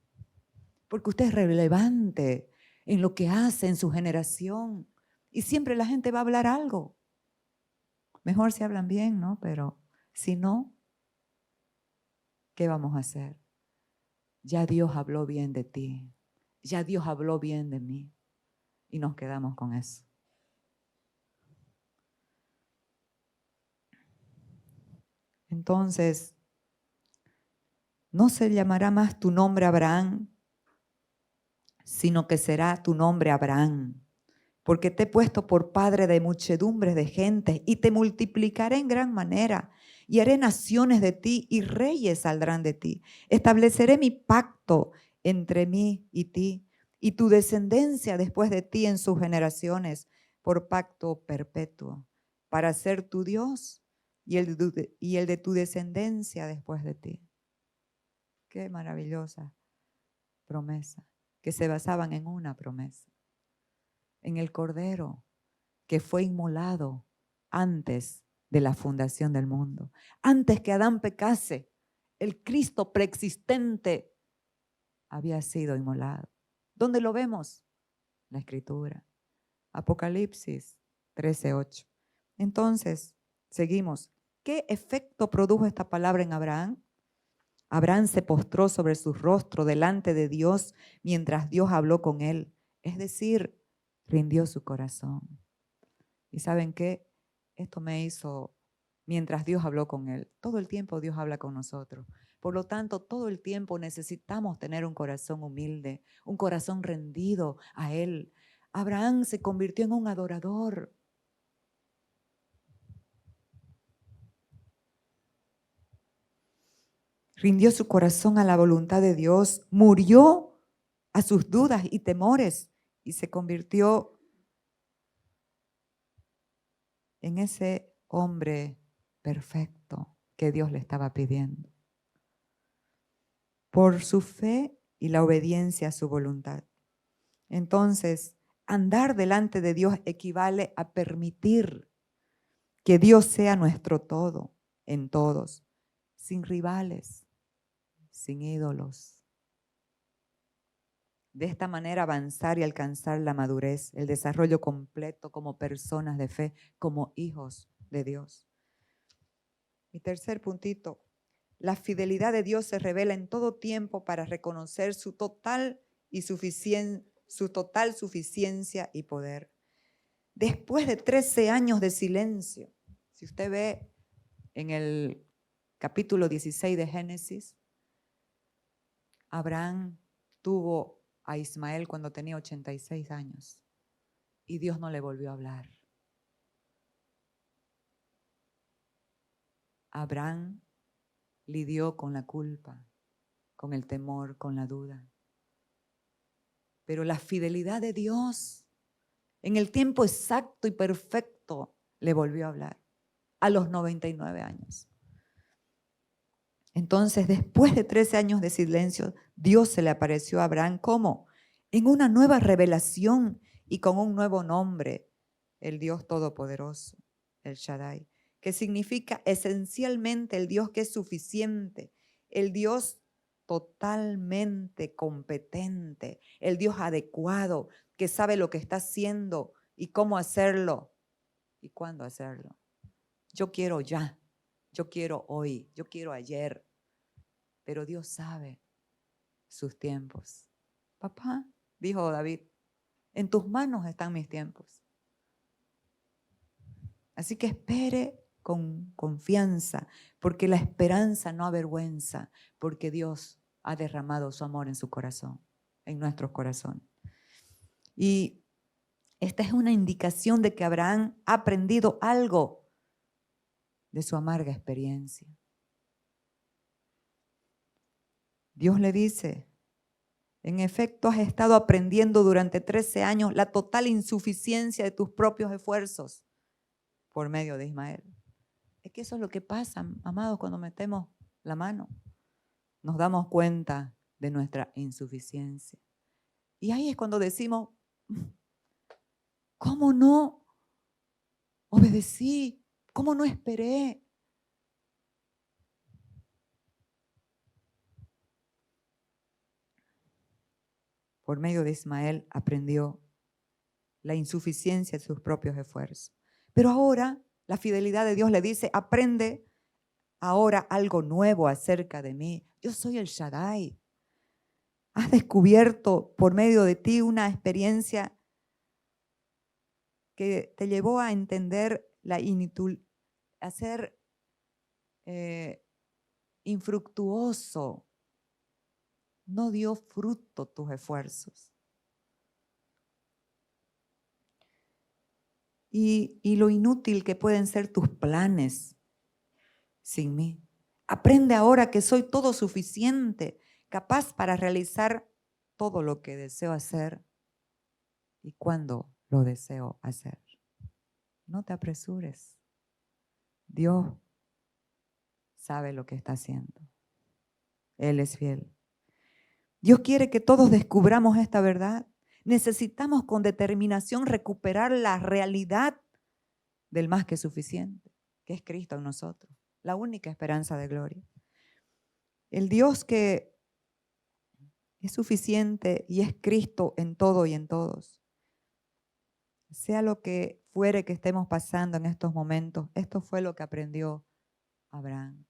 porque usted es relevante en lo que hace, en su generación. Y siempre la gente va a hablar algo. Mejor si hablan bien, ¿no? Pero si no, ¿qué vamos a hacer? Ya Dios habló bien de ti. Ya Dios habló bien de mí. Y nos quedamos con eso. Entonces, no se llamará más tu nombre Abraham, sino que será tu nombre Abraham, porque te he puesto por padre de muchedumbres de gentes y te multiplicaré en gran manera y haré naciones de ti y reyes saldrán de ti. Estableceré mi pacto entre mí y ti y tu descendencia después de ti en sus generaciones por pacto perpetuo, para ser tu Dios y el de tu descendencia después de ti. Qué maravillosa promesa, que se basaban en una promesa, en el Cordero que fue inmolado antes de la fundación del mundo, antes que Adán pecase, el Cristo preexistente había sido inmolado. ¿Dónde lo vemos? La Escritura, Apocalipsis 13:8. Entonces, seguimos. ¿Qué efecto produjo esta palabra en Abraham? Abraham se postró sobre su rostro delante de Dios mientras Dios habló con él. Es decir, rindió su corazón. ¿Y saben qué? esto me hizo mientras Dios habló con él. Todo el tiempo Dios habla con nosotros. Por lo tanto, todo el tiempo necesitamos tener un corazón humilde, un corazón rendido a Él. Abraham se convirtió en un adorador. Rindió su corazón a la voluntad de Dios, murió a sus dudas y temores y se convirtió en ese hombre perfecto que Dios le estaba pidiendo. Por su fe y la obediencia a su voluntad. Entonces, andar delante de Dios equivale a permitir que Dios sea nuestro todo en todos, sin rivales, sin ídolos. De esta manera avanzar y alcanzar la madurez, el desarrollo completo como personas de fe, como hijos de Dios. Mi tercer puntito, la fidelidad de Dios se revela en todo tiempo para reconocer su total suficiencia y poder. Después de 13 años de silencio, si usted ve en el capítulo 16 de Génesis, Abraham tuvo a Ismael cuando tenía 86 años y Dios no le volvió a hablar. Abraham lidió con la culpa, con el temor, con la duda. Pero la fidelidad de Dios, en el tiempo exacto y perfecto, le volvió a hablar a los 99 años. Entonces, después de 13 años de silencio, Dios se le apareció a Abraham ¿cómo? En una nueva revelación y con un nuevo nombre, el Dios Todopoderoso, el Shaddai, que significa esencialmente el Dios que es suficiente, el Dios totalmente competente, el Dios adecuado, que sabe lo que está haciendo y cómo hacerlo y cuándo hacerlo. Yo quiero ya, yo quiero hoy, yo quiero ayer, pero Dios sabe sus tiempos. Papá, dijo David, en tus manos están mis tiempos. Así que espere con confianza, porque la esperanza no avergüenza, porque Dios ha derramado su amor en su corazón, en nuestros corazones. Y esta es una indicación de que Abraham ha aprendido algo de su amarga experiencia. Dios le dice, en efecto has estado aprendiendo durante 13 años la total insuficiencia de tus propios esfuerzos por medio de Ismael. Es que eso es lo que pasa, amados, cuando metemos la mano. Nos damos cuenta de nuestra insuficiencia. Y ahí es cuando decimos, ¿cómo no obedecí? ¿Cómo no esperé? Por medio de Ismael aprendió la insuficiencia de sus propios esfuerzos. Pero ahora la fidelidad de Dios le dice, aprende ahora algo nuevo acerca de mí. Yo soy el Shaddai. Has descubierto por medio de ti una experiencia que te llevó a entender a ser infructuoso. No dio fruto tus esfuerzos. Y lo inútil que pueden ser tus planes sin mí. Aprende ahora que soy todo suficiente, capaz para realizar todo lo que deseo hacer y cuando lo deseo hacer. No te apresures. Dios sabe lo que está haciendo. Él es fiel. Dios quiere que todos descubramos esta verdad. Necesitamos con determinación recuperar la realidad del más que suficiente, que es Cristo en nosotros, la única esperanza de gloria. El Dios que es suficiente y es Cristo en todo y en todos. Sea lo que fuere que estemos pasando en estos momentos, esto fue lo que aprendió Abraham.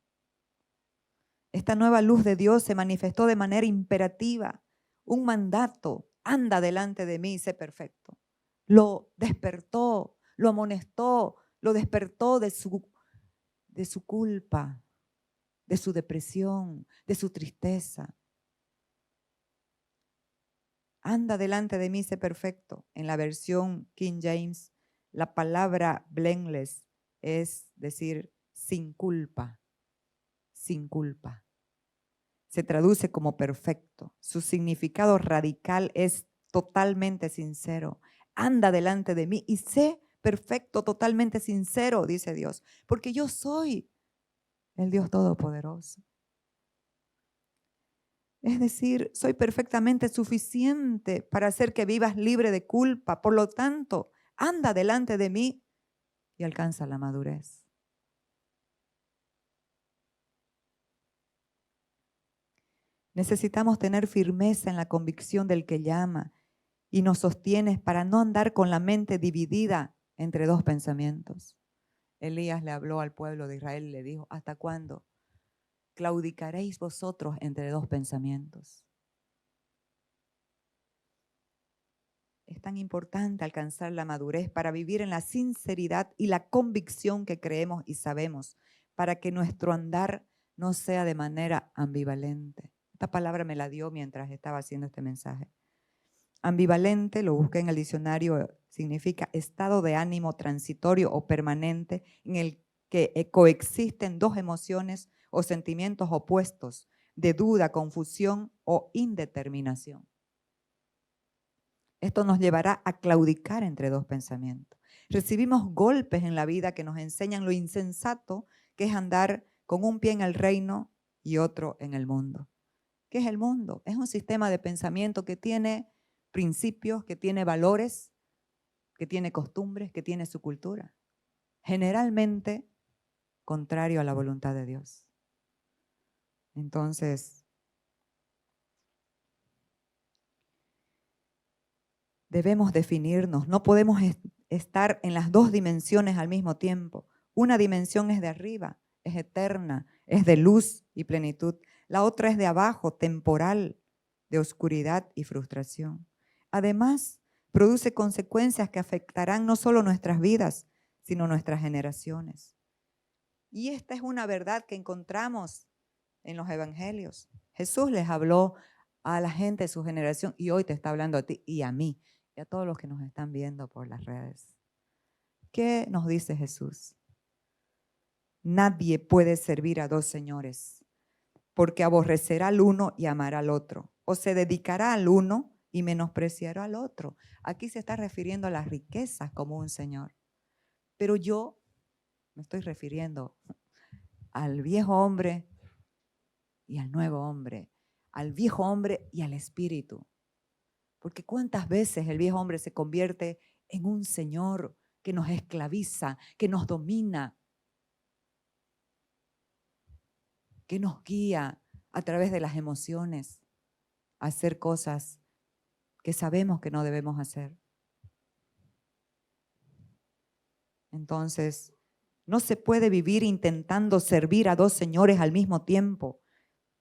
Esta nueva luz de Dios se manifestó de manera imperativa, un mandato, anda delante de mí y sé perfecto. Lo despertó, lo amonestó, lo despertó de su culpa, de su depresión, de su tristeza. Anda delante de mí, sé perfecto. En la versión King James, la palabra blameless es decir, sin culpa, sin culpa. Se traduce como perfecto. Su significado radical es totalmente sincero. Anda delante de mí y sé perfecto, totalmente sincero, dice Dios, porque yo soy el Dios Todopoderoso. Es decir, soy perfectamente suficiente para hacer que vivas libre de culpa. Por lo tanto, anda delante de mí y alcanza la madurez. Necesitamos tener firmeza en la convicción del que llama y nos sostiene para no andar con la mente dividida entre dos pensamientos. Elías le habló al pueblo de Israel y le dijo, ¿hasta cuándo claudicaréis vosotros entre dos pensamientos? Es tan importante alcanzar la madurez para vivir en la sinceridad y la convicción que creemos y sabemos, para que nuestro andar no sea de manera ambivalente. Esta palabra me la dio mientras estaba haciendo este mensaje. Ambivalente, lo busqué en el diccionario, significa estado de ánimo transitorio o permanente en el que coexisten dos emociones o sentimientos opuestos de duda, confusión o indeterminación. Esto nos llevará a claudicar entre dos pensamientos. Recibimos golpes en la vida que nos enseñan lo insensato que es andar con un pie en el reino y otro en el mundo. ¿Qué es el mundo? Es un sistema de pensamiento que tiene principios, que tiene valores, que tiene costumbres, que tiene su cultura. Generalmente contrario a la voluntad de Dios. Entonces, debemos definirnos. No podemos estar en las dos dimensiones al mismo tiempo. Una dimensión es de arriba, es eterna, es de luz y plenitud. La otra es de abajo, temporal, de oscuridad y frustración. Además, produce consecuencias que afectarán no solo nuestras vidas, sino nuestras generaciones. Y esta es una verdad que encontramos en los evangelios. Jesús les habló a la gente de su generación y hoy te está hablando a ti y a mí y a todos los que nos están viendo por las redes. ¿Qué nos dice Jesús? Nadie puede servir a dos señores, porque aborrecerá al uno y amará al otro, o se dedicará al uno y menospreciará al otro. Aquí se está refiriendo a las riquezas como un señor. Pero yo me estoy refiriendo al viejo hombre y al nuevo hombre, al viejo hombre y al espíritu. Porque cuántas veces el viejo hombre se convierte en un señor que nos esclaviza, que nos domina, que nos guía a través de las emociones a hacer cosas que sabemos que no debemos hacer. Entonces, no se puede vivir intentando servir a dos señores al mismo tiempo.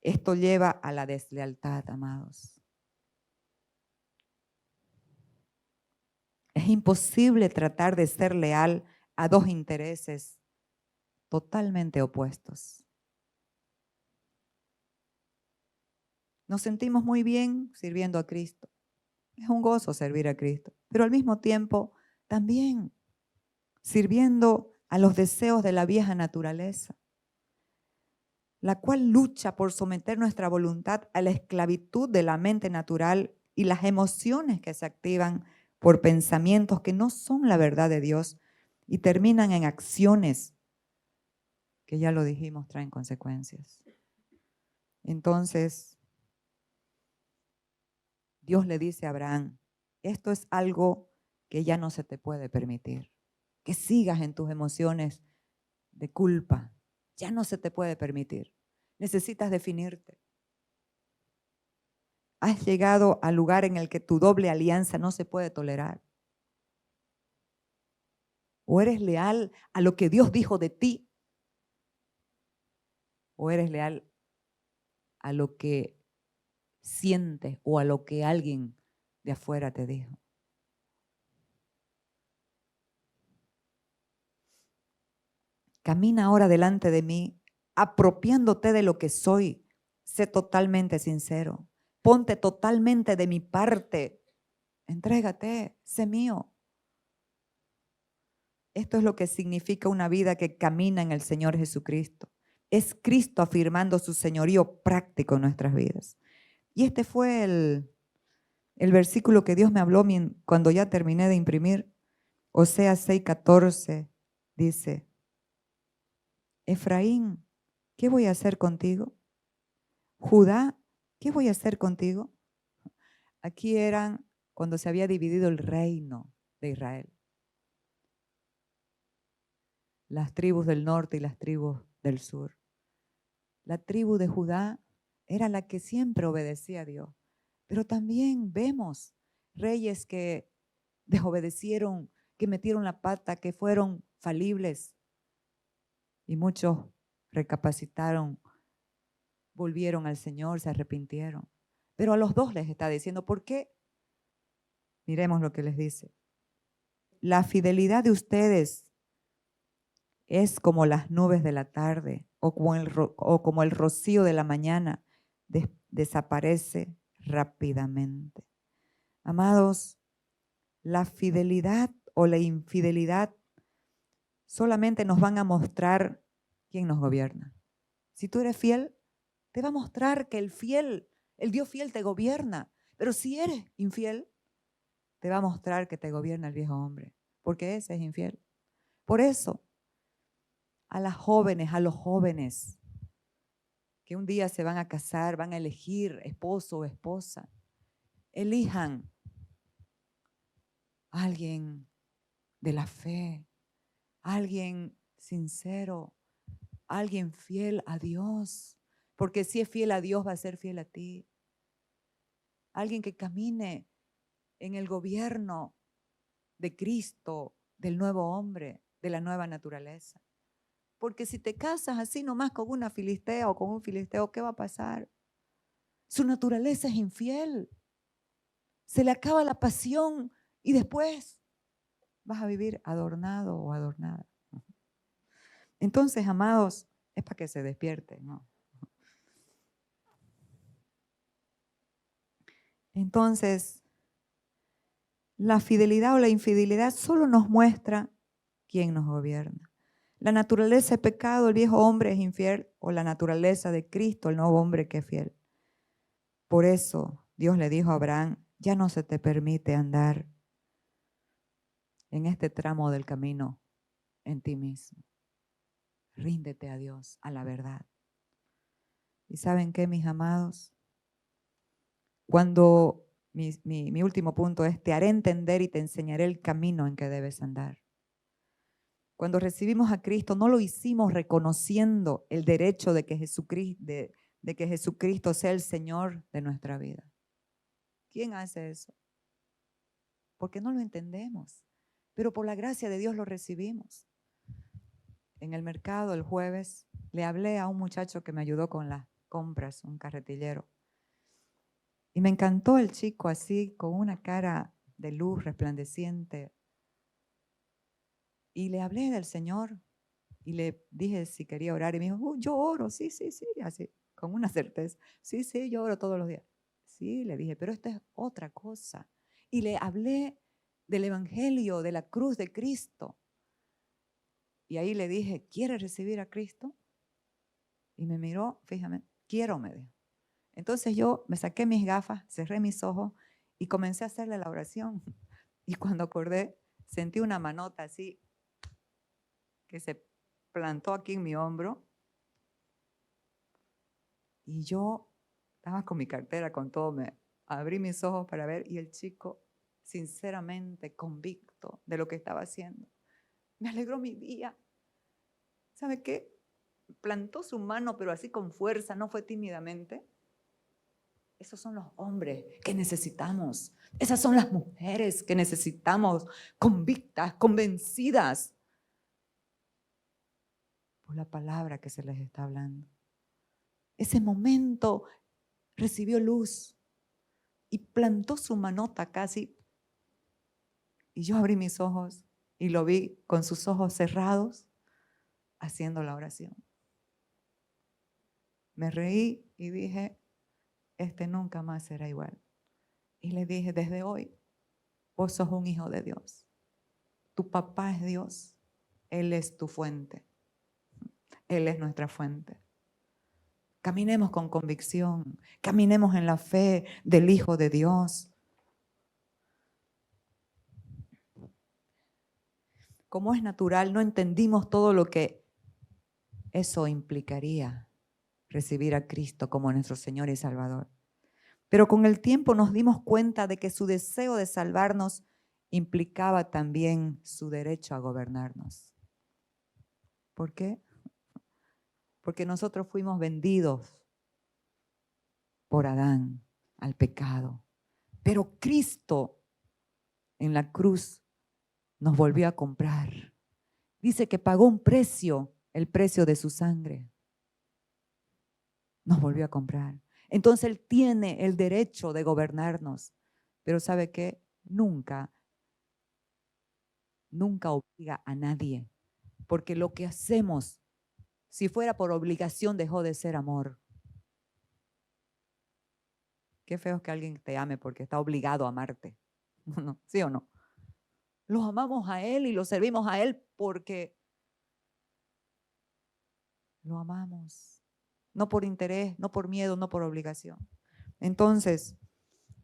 Esto lleva a la deslealtad, amados. Es imposible tratar de ser leal a dos intereses totalmente opuestos. Nos sentimos muy bien sirviendo a Cristo. Es un gozo servir a Cristo, pero al mismo tiempo también sirviendo a los deseos de la vieja naturaleza, la cual lucha por someter nuestra voluntad a la esclavitud de la mente natural y las emociones que se activan por pensamientos que no son la verdad de Dios y terminan en acciones que ya lo dijimos, traen consecuencias. Entonces, Dios le dice a Abraham, esto es algo que ya no se te puede permitir, que sigas en tus emociones de culpa, ya no se te puede permitir. Necesitas definirte. Has llegado al lugar en el que tu doble alianza no se puede tolerar. O eres leal a lo que Dios dijo de ti, o eres leal a lo que sientes o a lo que alguien de afuera te dijo. Camina ahora delante de mí, apropiándote de lo que soy. Sé totalmente sincero. Ponte totalmente de mi parte. Entrégate, sé mío. Esto es lo que significa una vida que camina en el Señor Jesucristo. Es Cristo afirmando su señorío práctico en nuestras vidas. Y este fue el versículo que Dios me habló cuando ya terminé de imprimir. Oseas 6:14 dice: Efraín, ¿qué voy a hacer contigo? Judá, ¿qué voy a hacer contigo? Aquí eran cuando se había dividido el reino de Israel. Las tribus del norte y las tribus del sur. La tribu de Judá era la que siempre obedecía a Dios. Pero también vemos reyes que desobedecieron, que metieron la pata, que fueron falibles. Y muchos recapacitaron, volvieron al Señor, se arrepintieron. Pero a los dos les está diciendo, ¿por qué? Miremos lo que les dice. La fidelidad de ustedes es como las nubes de la tarde o como el rocío de la mañana, desaparece rápidamente. Amados, la fidelidad o la infidelidad solamente nos van a mostrar quién nos gobierna. Si tú eres fiel, te va a mostrar que el Dios fiel te gobierna. Pero si eres infiel, te va a mostrar que te gobierna el viejo hombre, porque ese es infiel. Por eso, a las jóvenes, a los jóvenes que un día se van a casar, van a elegir esposo o esposa, elijan a alguien de la fe, alguien sincero, alguien fiel a Dios, porque si es fiel a Dios va a ser fiel a ti. Alguien que camine en el gobierno de Cristo, del nuevo hombre, de la nueva naturaleza. Porque si te casas así nomás con una filistea o con un filisteo, ¿qué va a pasar? Su naturaleza es infiel. Se le acaba la pasión y después vas a vivir adornado o adornada. Entonces, amados, es para que se despierten, ¿no? Entonces, la fidelidad o la infidelidad solo nos muestra quién nos gobierna. La naturaleza es pecado, el viejo hombre es infiel, o la naturaleza de Cristo, el nuevo hombre que es fiel. Por eso Dios le dijo a Abraham, ya no se te permite andar en este tramo del camino en ti mismo. Ríndete a Dios, a la verdad. ¿Y saben qué, mis amados? Cuando mi último punto es, te haré entender y te enseñaré el camino en que debes andar. Cuando recibimos a Cristo, no lo hicimos reconociendo el derecho de que Jesucristo sea el Señor de nuestra vida. ¿Quién hace eso? Porque no lo entendemos, pero por la gracia de Dios lo recibimos. En el mercado el jueves le hablé a un muchacho que me ayudó con las compras, un carretillero. Y me encantó el chico así, con una cara de luz resplandeciente. Y le hablé del Señor y le dije si quería orar. Y me dijo, yo oro, sí, así, con una certeza. Sí, yo oro todos los días. Sí, le dije, pero esto es otra cosa. Y le hablé del Evangelio, de la cruz de Cristo. Y ahí le dije, ¿quiere recibir a Cristo? Y me miró, fíjame, quiero, me dijo. Entonces yo me saqué mis gafas, cerré mis ojos y comencé a hacerle la oración. Y cuando acordé, sentí una manota así que se plantó aquí en mi hombro. Y yo estaba con mi cartera, con todo, me abrí mis ojos para ver y el chico, sinceramente convicto de lo que estaba haciendo, me alegró mi día. ¿Sabe qué? Plantó su mano, pero así con fuerza, no fue tímidamente. Esos son los hombres que necesitamos. Esas son las mujeres que necesitamos, convictas, convencidas por la palabra que se les está hablando. Ese momento recibió luz y plantó su manota casi. Y yo abrí mis ojos y lo vi con sus ojos cerrados haciendo la oración. Me reí y dije, nunca más será igual. Y le dije, desde hoy, vos sos un hijo de Dios. Tu papá es Dios. Él es tu fuente. Él es nuestra fuente. Caminemos con convicción. Caminemos en la fe del Hijo de Dios. Como es natural, no entendimos todo lo que eso implicaría, recibir a Cristo como nuestro Señor y Salvador. Pero con el tiempo nos dimos cuenta de que su deseo de salvarnos implicaba también su derecho a gobernarnos. ¿Por qué? Porque nosotros fuimos vendidos por Adán al pecado. Pero Cristo en la cruz nos volvió a comprar. Dice que pagó un precio, el precio de su sangre. Nos volvió a comprar. Entonces Él tiene el derecho de gobernarnos. Pero ¿sabe qué? Nunca obliga a nadie. Porque lo que hacemos, si fuera por obligación, dejó de ser amor. Qué feo es que alguien te ame porque está obligado a amarte. ¿Sí o no? Los amamos a Él y lo servimos a Él porque lo amamos. No por interés, no por miedo, no por obligación. Entonces,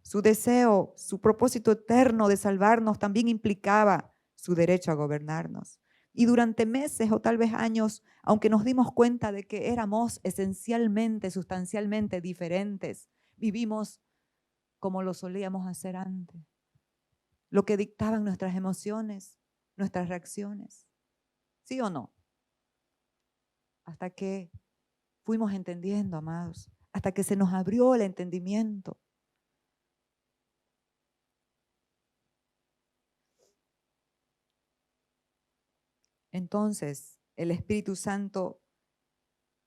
su deseo, su propósito eterno de salvarnos también implicaba su derecho a gobernarnos. Y durante meses o tal vez años, aunque nos dimos cuenta de que éramos esencialmente, sustancialmente diferentes, vivimos como lo solíamos hacer antes. Lo que dictaban nuestras emociones, nuestras reacciones. ¿Sí o no? Hasta que fuimos entendiendo, amados, hasta que se nos abrió el entendimiento. Entonces, el Espíritu Santo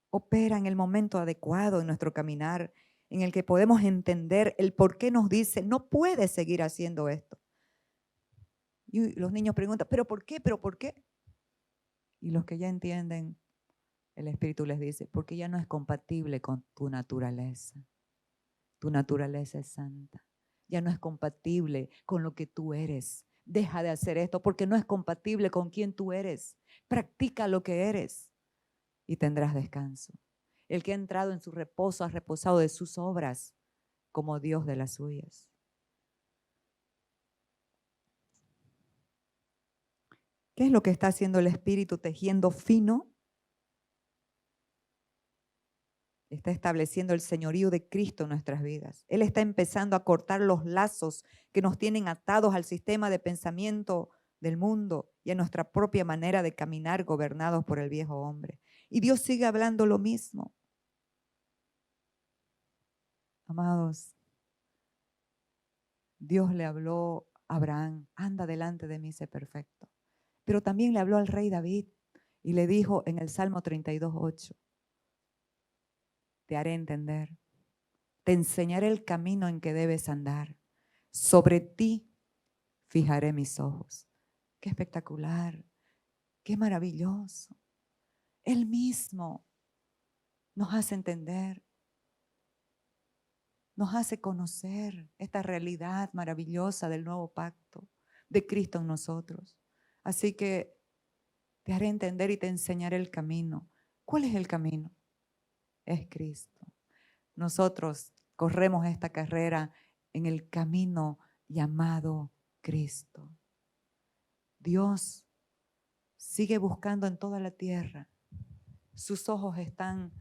opera en el momento adecuado en nuestro caminar, en el que podemos entender el por qué nos dice, no puedes seguir haciendo esto. Y los niños preguntan, ¿pero por qué? ¿Pero por qué? Y los que ya entienden, el Espíritu les dice, porque ya no es compatible con tu naturaleza. Tu naturaleza es santa. Ya no es compatible con lo que tú eres. Deja de hacer esto porque no es compatible con quien tú eres. Practica lo que eres y tendrás descanso. El que ha entrado en su reposo ha reposado de sus obras como Dios de las suyas. ¿Qué es lo que está haciendo el Espíritu tejiendo fino? Está estableciendo el señorío de Cristo en nuestras vidas. Él está empezando a cortar los lazos que nos tienen atados al sistema de pensamiento del mundo y a nuestra propia manera de caminar gobernados por el viejo hombre. Y Dios sigue hablando lo mismo. Amados, Dios le habló a Abraham, anda delante de mí, sé perfecto. Pero también le habló al rey David y le dijo en el Salmo 32:8, te haré entender, te enseñaré el camino en que debes andar, sobre ti fijaré mis ojos. Qué espectacular, qué maravilloso. Él mismo nos hace entender, nos hace conocer esta realidad maravillosa del nuevo pacto de Cristo en nosotros. Así que te haré entender y te enseñaré el camino. ¿Cuál es el camino? Es Cristo. Nosotros corremos esta carrera en el camino llamado Cristo. Dios sigue buscando en toda la tierra. Sus ojos están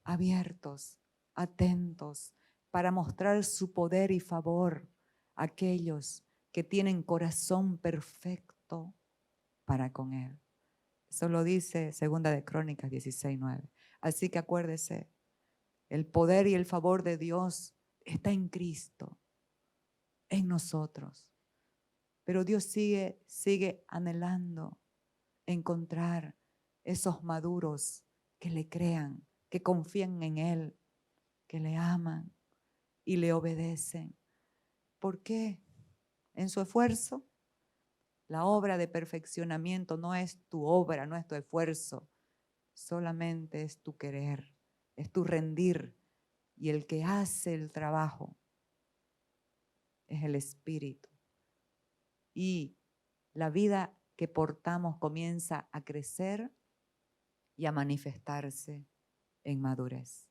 abiertos, atentos, para mostrar su poder y favor a aquellos que tienen corazón perfecto para con Él. Eso lo dice 2 de Crónicas 16:9. Así que acuérdese, el poder y el favor de Dios está en Cristo, en nosotros. Pero Dios sigue anhelando encontrar esos maduros que le crean, que confían en Él, que le aman y le obedecen. ¿Por qué? En su esfuerzo. La obra de perfeccionamiento no es tu obra, no es tu esfuerzo. solamente es tu querer, es tu rendir, y el que hace el trabajo es el Espíritu. Y la vida que portamos comienza a crecer y a manifestarse en madurez.